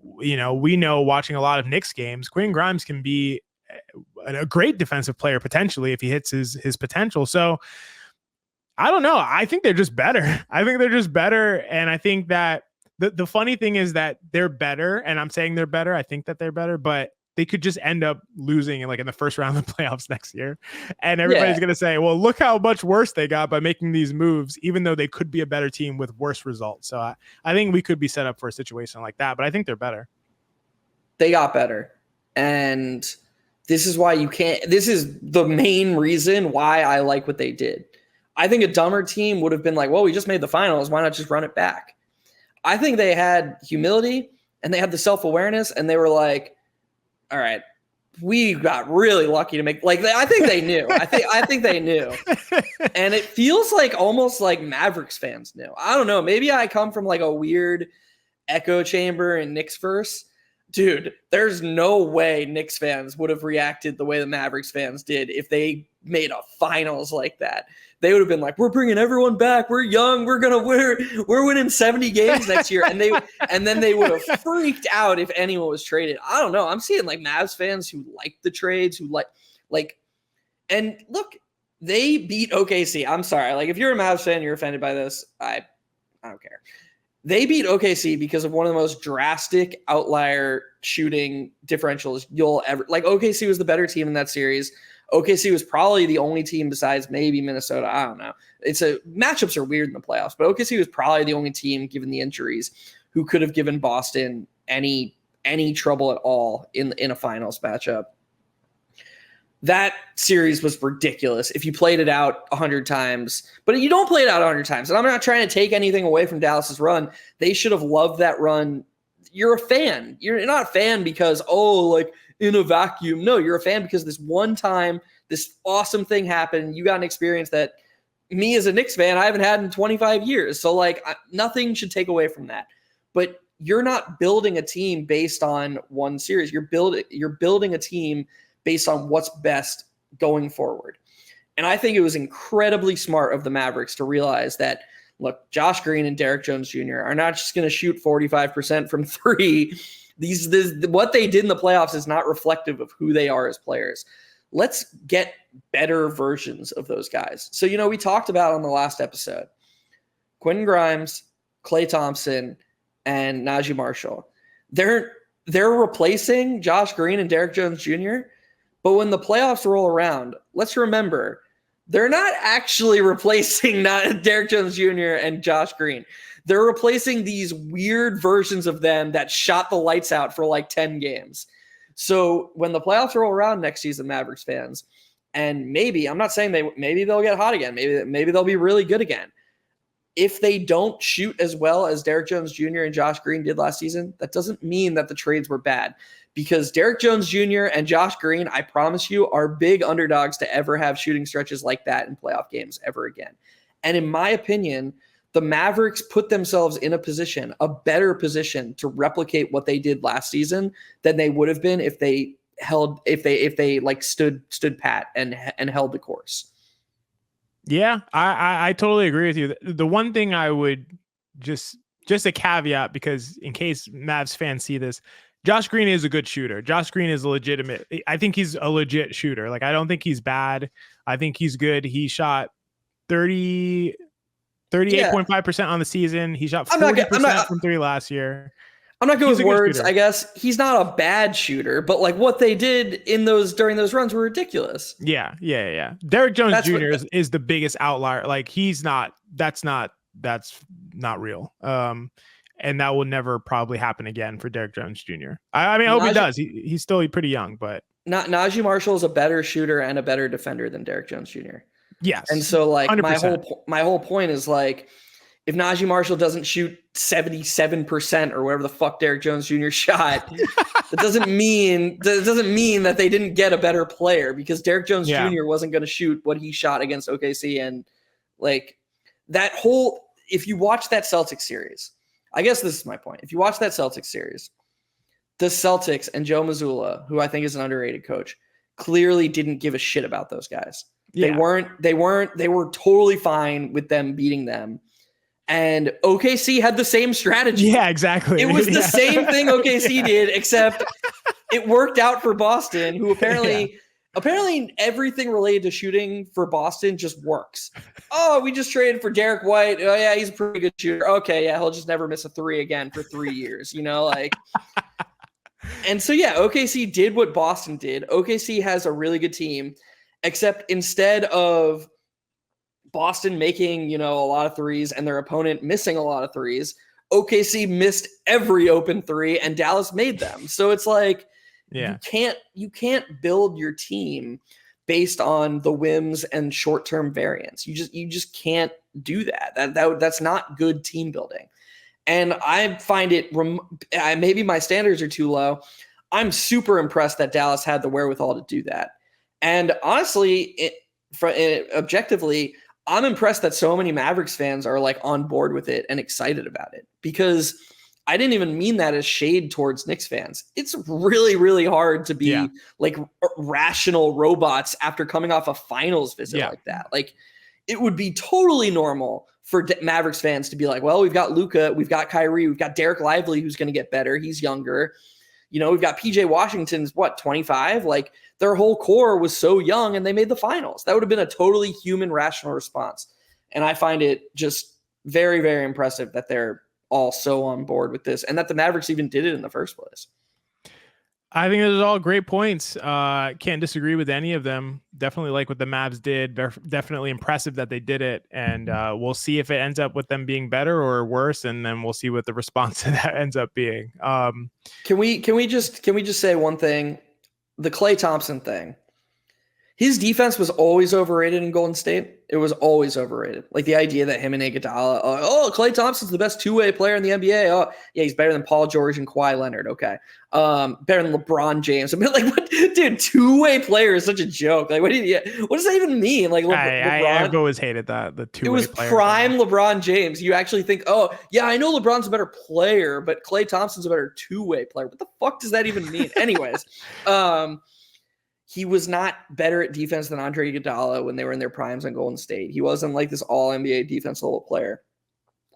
We know watching a lot of Knicks games, Quentin Grimes can be a great defensive player potentially if he hits his potential. So I don't know. I think they're just better. And I think that the funny thing is that they're better, and I'm saying they're better. I think that they're better, but they could just end up losing in the first round of the playoffs next year. And everybody's going to say, well, look how much worse they got by making these moves, even though they could be a better team with worse results. So I think we could be set up for a situation like that, but I think they're better. They got better. And this is why this is the main reason why I like what they did. I think a dumber team would have been like, well, we just made the finals. Why not just run it back? I think they had humility and they had the self-awareness, and they were like, all right, we got really lucky to make, I think they knew. I think they knew. And it feels like almost like Mavericks fans knew. I don't know. Maybe I come from a weird echo chamber in Knicks verse. Dude, there's no way Knicks fans would have reacted the way the Mavericks fans did if they made a finals like that. They would have been like, we're bringing everyone back. We're young. We're winning 70 games next year. And then they would have freaked out if anyone was traded. I don't know. I'm seeing Mavs fans who like the trades, who and look, they beat OKC. I'm sorry. If you're a Mavs fan, you're offended by this. I don't care. They beat OKC because of one of the most drastic outlier shooting differentials you'll ever. Like, OKC was the better team in that series. OKC was probably the only team besides maybe Minnesota. I don't know. Matchups are weird in the playoffs, but OKC was probably the only team, given the injuries, who could have given Boston any trouble at all in a finals matchup. That series was ridiculous if you played it out 100 times, but you don't play it out 100 times. And I'm not trying to take anything away from Dallas's run. They should have loved that run. You're a fan. You're not a fan because, like in a vacuum. No, you're a fan because this one time, this awesome thing happened. You got an experience that me as a Knicks fan, I haven't had in 25 years. So nothing should take away from that. But you're not building a team based on one series. You're building a team based on what's best going forward. And I think it was incredibly smart of the Mavericks to realize that, look, Josh Green and Derek Jones Jr. are not just going to shoot 45% from three. What they did in the playoffs is not reflective of who they are as players. Let's get better versions of those guys. So, we talked about on the last episode, Quentin Grimes, Klay Thompson, and Najee Marshall. They're replacing Josh Green and Derek Jones Jr., but when the playoffs roll around, let's remember, they're not actually replacing Derek Jones Jr. and Josh Green. They're replacing these weird versions of them that shot the lights out for 10 games. So when the playoffs roll around next season, Mavericks fans, and maybe, I'm not saying maybe they'll get hot again. Maybe they'll be really good again. If they don't shoot as well as Derek Jones Jr. and Josh Green did last season, that doesn't mean that the trades were bad. Because Derek Jones Jr. and Josh Green, I promise you, are big underdogs to ever have shooting stretches like that in playoff games ever again. And in my opinion, the Mavericks put themselves in a better position to replicate what they did last season than they would have been if they stood pat and held the course. Yeah, I totally agree with you. The one thing I would just a caveat, because in case Mavs fans see this, Josh Green is a good shooter. Josh Green is I think he's a legit shooter. I don't think he's bad. I think he's good. He shot 38.5% on the season. He shot 40% from three last year. I'm not good with words, I guess. He's not a bad shooter, but what they did during those runs were ridiculous. Yeah. Derek Jones Jr. is the biggest outlier. That's not real. And that will never probably happen again for Derek Jones Jr. I hope he does. He's still pretty young, but Najee Marshall is a better shooter and a better defender than Derek Jones Jr. Yes. And so 100%. my whole point is if Najee Marshall doesn't shoot 77% or whatever the fuck Derek Jones Jr. shot, that doesn't mean that they didn't get a better player, because Derek Jones Jr. wasn't going to shoot what he shot against OKC. And if you watch that Celtics series, I guess this is my point. If you watch that Celtics series, the Celtics and Joe Mazzulla, who I think is an underrated coach, clearly didn't give a shit about those guys. Yeah. They were totally fine with them beating them. And OKC had the same strategy. Yeah, exactly. It was the same thing OKC did, except it worked out for Boston, who apparently everything related to shooting for Boston just works. Oh, we just traded for Derek White. Oh yeah, he's a pretty good shooter. Okay, yeah, he'll just never miss a three again for 3 years, And so OKC did what Boston did. OKC has a really good team, except instead of Boston making, a lot of threes and their opponent missing a lot of threes, OKC missed every open three and Dallas made them. So it's you can't build your team based on the whims and short-term variance. You just can't do that. That's not good team building. And I find it maybe my standards are too low. I'm super impressed that Dallas had the wherewithal to do that. And honestly, objectively, I'm impressed that so many Mavericks fans are on board with it and excited about it, because I didn't even mean that as shade towards Knicks fans. It's really, really hard to be rational robots after coming off a finals visit like that. It would be totally normal for Mavericks fans to be well, we've got Luka, we've got Kyrie, we've got Derek Lively, who's going to get better. He's younger. We've got PJ Washington's 25? Their whole core was so young and they made the finals. That would have been a totally human, rational response. And I find it just very, very impressive that they're all so on board with this, and that the Mavericks even did it in the first place. I think those are all great points. Can't disagree with any of them. Definitely like what the Mavs did. Definitely impressive that they did it. And we'll see if it ends up with them being better or worse. And then we'll see what the response to that ends up being. Can we just say one thing? The Klay Thompson thing. His defense was always overrated in Golden State. It was always overrated. Like the idea that him and Iguodala, Klay Thompson's the best two-way player in the NBA. Oh, yeah, he's better than Paul George and Kawhi Leonard. Okay, better than LeBron James. I mean, like, what, dude? Two-way player is such a joke. Like, what does that even mean? Like, LeBron. I've always hated that. The two-way. It was prime LeBron James. You actually think, oh yeah, I know LeBron's a better player, but Klay Thompson's a better two-way player. What the fuck does that even mean? Anyways, he was not better at defense than Andre Iguodala when they were in their primes on Golden State. He wasn't like this all-NBA defense level player.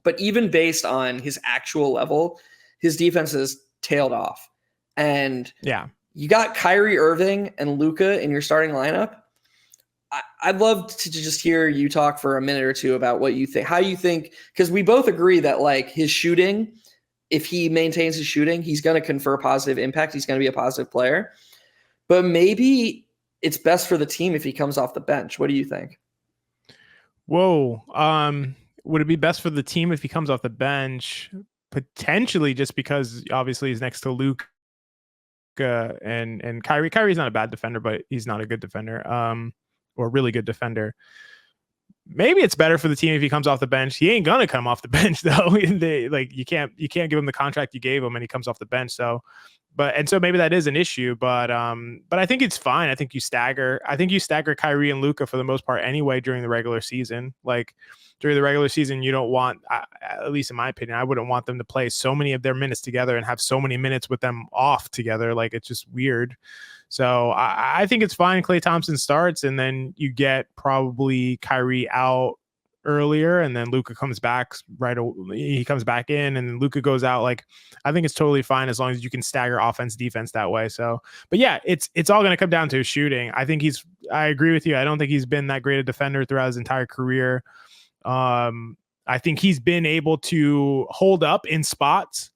But even based on his actual level, his defense has tailed off. And yeah, you got Kyrie Irving and Luka in your starting lineup. I'd love to just hear you talk for a minute or two about what you think, how you think, because we both agree that like his shooting, if he maintains his shooting, he's going to confer positive impact. He's going to be a positive player. But maybe it's best for the team if he comes off the bench. What do you think? Whoa. Would it be best for the team if he comes off the bench? Potentially, just because obviously he's next to Luke and Kyrie. Kyrie's not a bad defender, but he's not a good defender. Or really good defender. Maybe it's better for the team if he comes off the bench. He ain't gonna come off the bench though. You can't give him the contract you gave him and he comes off the bench. So maybe that is an issue, but I think it's fine. I think you stagger Kyrie and Luka for the most part anyway during the regular season. Like during the regular season, you don't want, at least in my opinion, I wouldn't want them to play so many of their minutes together and have so many minutes with them off together. Like it's just weird. So I think it's fine. Klay Thompson starts, and then you get probably Kyrie out earlier, and then Luka comes back he comes back in, and then Luka goes out. Like I think it's totally fine as long as you can stagger offense defense that way. So, but yeah, it's all going to come down to his shooting. I agree with you. I don't think he's been that great a defender throughout his entire career. I think he's been able to hold up in spots.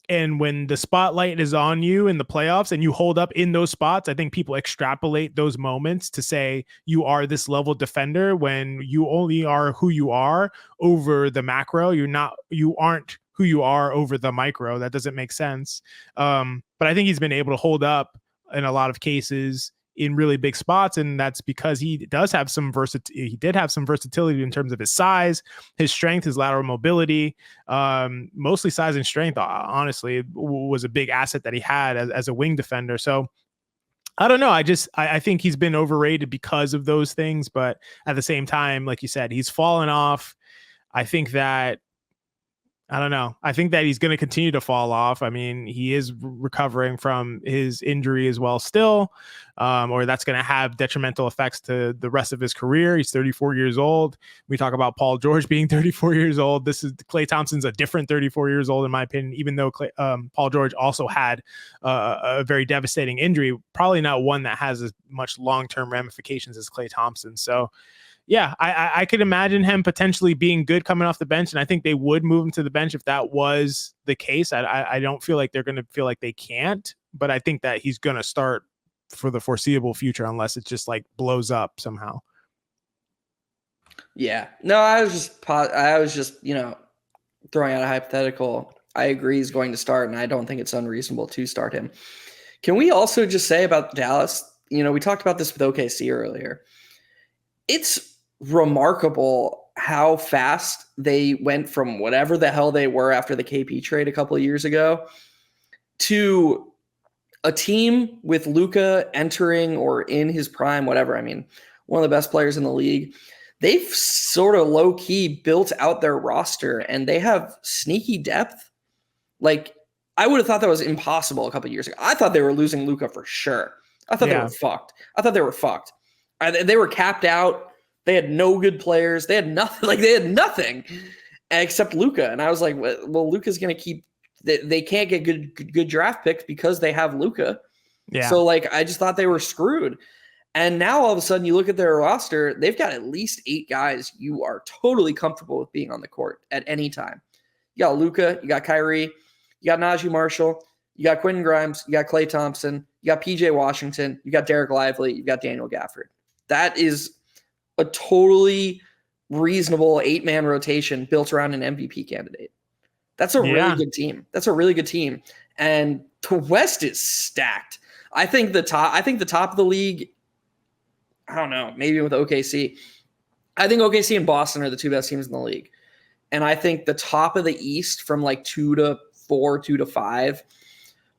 And when the spotlight is on you in the playoffs and you hold up in those spots, I think people extrapolate those moments to say you are this level defender when you only are who you are over the macro. You aren't who you are over the micro. That doesn't make sense. But I think he's been able to hold up in a lot of cases in really big spots, and that's because he did have some versatility in terms of his size, his strength, his lateral mobility. Mostly size and strength, honestly, was a big asset that he had as a wing defender. So I don't know. I think he's been overrated because of those things, but at the same time, like you said, he's fallen off. I don't know. I think that he's going to continue to fall off. I mean, he is recovering from his injury as well still, or that's going to have detrimental effects to the rest of his career. He's 34 years old. We talk about Paul George being 34 years old. Klay Thompson's a different 34 years old, in my opinion, even though Paul George also had a very devastating injury, probably not one that has as much long-term ramifications as Klay Thompson. So, yeah, I could imagine him potentially being good coming off the bench, and I think they would move him to the bench if that was the case. I don't feel like they're going to feel like they can't, but I think that he's going to start for the foreseeable future unless it just like blows up somehow. Yeah, no, I was just throwing out a hypothetical. I agree he's going to start, and I don't think it's unreasonable to start him. Can we also just say about Dallas? We talked about this with OKC earlier. It's remarkable how fast they went from whatever the hell they were after the KP trade a couple of years ago to a team with Luka entering or in his prime, whatever. I mean, one of the best players in the league. They've sort of low-key built out their roster, and they have sneaky depth. Like, I would have thought that was impossible a couple of years ago. I thought they were losing Luka for sure. I thought they were fucked. They were capped out. They had no good players. They had nothing. Like, they had nothing except Luka. And I was like, well, Luka's going to keep. They can't get good draft picks because they have Luka. Yeah. So like, I just thought they were screwed. And now all of a sudden, you look at their roster. They've got at least 8 guys you are totally comfortable with being on the court at any time. You got Luka, you got Kyrie, you got Najee Marshall, you got Quentin Grimes, you got Klay Thompson, you got PJ Washington, you got Derek Lively, you got Daniel Gafford. That is a totally reasonable 8-man rotation built around an MVP candidate. That's a really good team. That's a really good team. And the West is stacked. I think the top of the league, I don't know, maybe with OKC. I think OKC and Boston are the two best teams in the league. And I think the top of the East from like 2 to 4, 2 to 5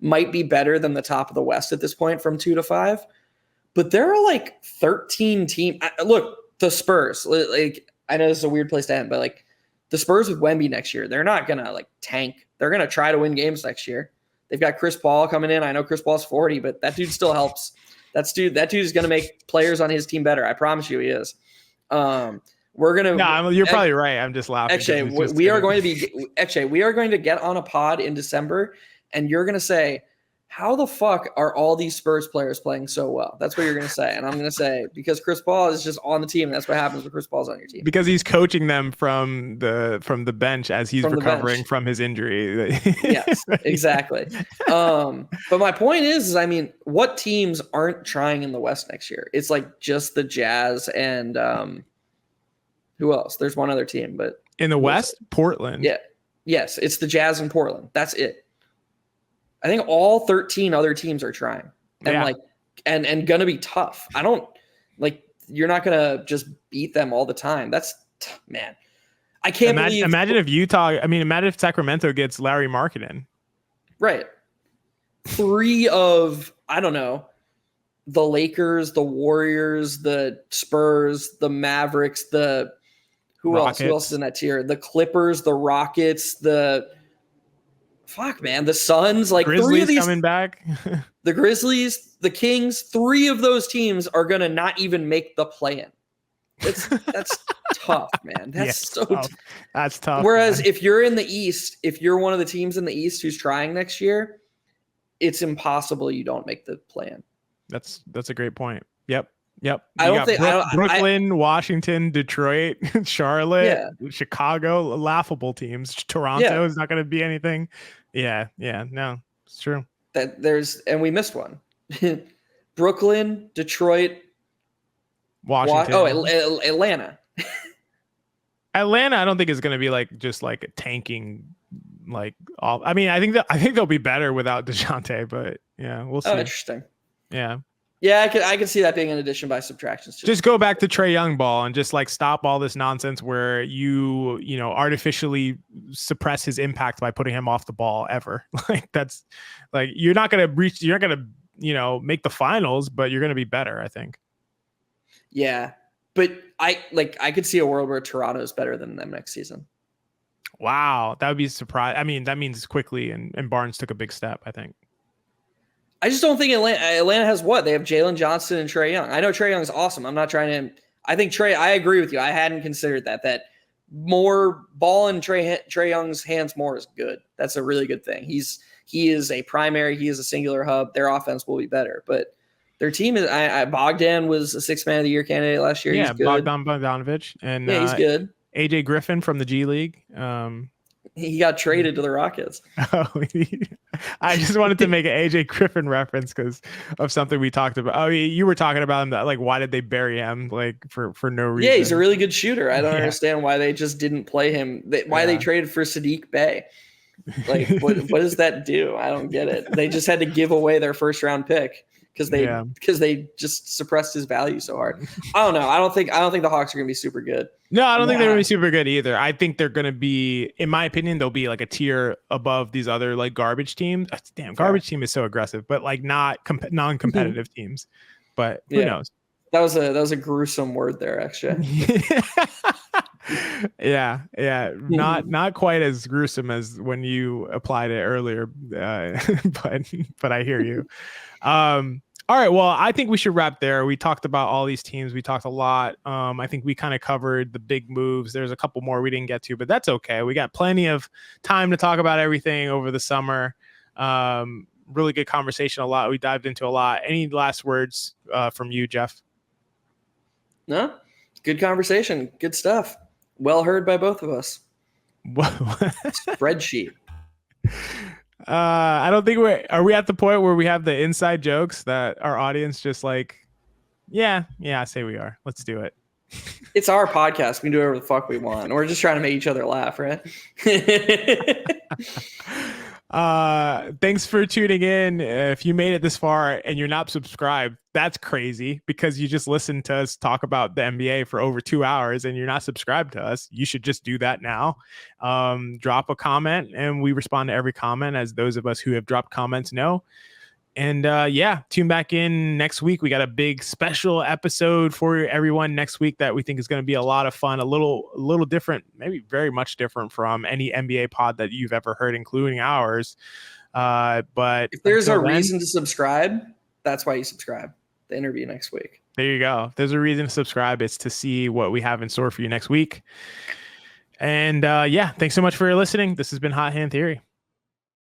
might be better than the top of the West at this point from 2 to 5. But there are like 13 teams. Look, the Spurs, like, I know this is a weird place to end, but like the Spurs with Wemby next year, they're not going to like tank. They're going to try to win games next year. They've got Chris Paul coming in. I know Chris Paul's 40, but that dude still helps. That dude is going to make players on his team better. I promise you he is. We're going to. No, you're probably right. I'm just laughing. Actually, we are going to get on a pod in December, and you're going to say, how the fuck are all these Spurs players playing so well? That's what you're going to say. And I'm going to say, because Chris Paul is just on the team. And that's what happens when Chris Paul's on your team. Because he's coaching them from the bench as he's recovering from his injury. Yes, exactly. But my point is, I mean, what teams aren't trying in the West next year? It's like just the Jazz and who else? There's one other team, but in the West, Portland. Yeah. Yes, it's the Jazz and Portland. That's it. I think all 13 other teams are trying and and going to be tough. I don't like, you're not going to just beat them all the time. That's man. I can't imagine if Sacramento gets Larry Markkinen. Right. 3 of, I don't know, the Lakers, the Warriors, the Spurs, the Mavericks, the Rockets. Who else is in that tier? The Clippers, the Rockets, the Suns, like Grizzlies 3 of these coming back. The Grizzlies, the Kings, 3 of those teams are gonna not even make the play-in. That's tough, man. That's tough. That's tough. Whereas man. if you're in the East, if you're one of the teams in the East who's trying next year, it's impossible you don't make the play-in. That's a great point. Yep. Brooklyn, Washington, Detroit, Charlotte, Chicago, laughable teams. Toronto is not going to be anything. Yeah, no, it's true. And we missed one. Brooklyn, Detroit, Washington. Atlanta. Atlanta, I don't think is going to be like just like a tanking. Like all, I mean, I think they'll be better without Dejounte, but yeah, we'll see. Oh, interesting. Yeah. Yeah, I could see that being an addition by subtraction. Just go back to Trae Young ball and just like stop all this nonsense where you artificially suppress his impact by putting him off the ball ever. Like that's like you're not gonna make the finals, but you're gonna be better, I think. Yeah, but I could see a world where Toronto is better than them next season. Wow, that would be a surprise. I mean, that means Quickley and Barnes took a big step, I think. I just don't think Atlanta has what? They have Jalen Johnson and Trae Young. I know Trae Young is awesome. I'm not trying to – I think I agree with you. I hadn't considered that more ball in Trae Young's hands more is good. That's a really good thing. He is a primary. He is a singular hub. Their offense will be better. But their team is – Bogdan was a 6th man of the year candidate last year. Yeah, he's good. Bogdan Bogdanovic. And he's good. AJ Griffin from the G League. He got traded to the Rockets. Oh, I just wanted to make an AJ Griffin reference because of something we talked about. Oh, you were talking about him. That like, why did they bury him? Like for no reason. Yeah, he's a really good shooter. I don't understand why they just didn't play him. Why they traded for Sadiq Bey. Like, what does that do? I don't get it. They just had to give away their 1st round pick because they just suppressed his value so hard. I don't know. I don't think the Hawks are going to be super good. No, I don't think they're going to be super good either. I think they're going to be, in my opinion, they'll be like a tier above these other like garbage teams. Damn, garbage team is so aggressive, but like not non-competitive teams. But who knows? That was a gruesome word there, actually. Yeah. Not quite as gruesome as when you applied it earlier, but I hear you. All right, well, I think we should wrap there. We talked about all these teams. We talked a lot. I think we kind of covered the big moves. There's a couple more we didn't get to, but that's okay. We got plenty of time to talk about everything over the summer. Really good conversation. We dived into a lot. Any last words from you, Geoff? No, good conversation. Good stuff. Well heard by both of us. Spreadsheet. I don't think are we at the point where we have the inside jokes that our audience just like, yeah, I say we are. Let's do it. It's our podcast. We can do whatever the fuck we want. We're just trying to make each other laugh, right? Thanks for tuning in. If you made it this far and you're not subscribed, that's crazy because you just listened to us talk about the NBA for over 2 hours and you're not subscribed to us. You should just do that now. Drop a comment and we respond to every comment, as those of us who have dropped comments know. And tune back in next week. We got a big special episode for everyone next week that we think is going to be a lot of fun, a little different, maybe very much different from any NBA pod that you've ever heard, including ours. But if there's a reason to subscribe, that's why you subscribe. The interview next week. There you go. There's a reason to subscribe. It's to see what we have in store for you next week. And thanks so much for listening. This has been Hot Hand Theory.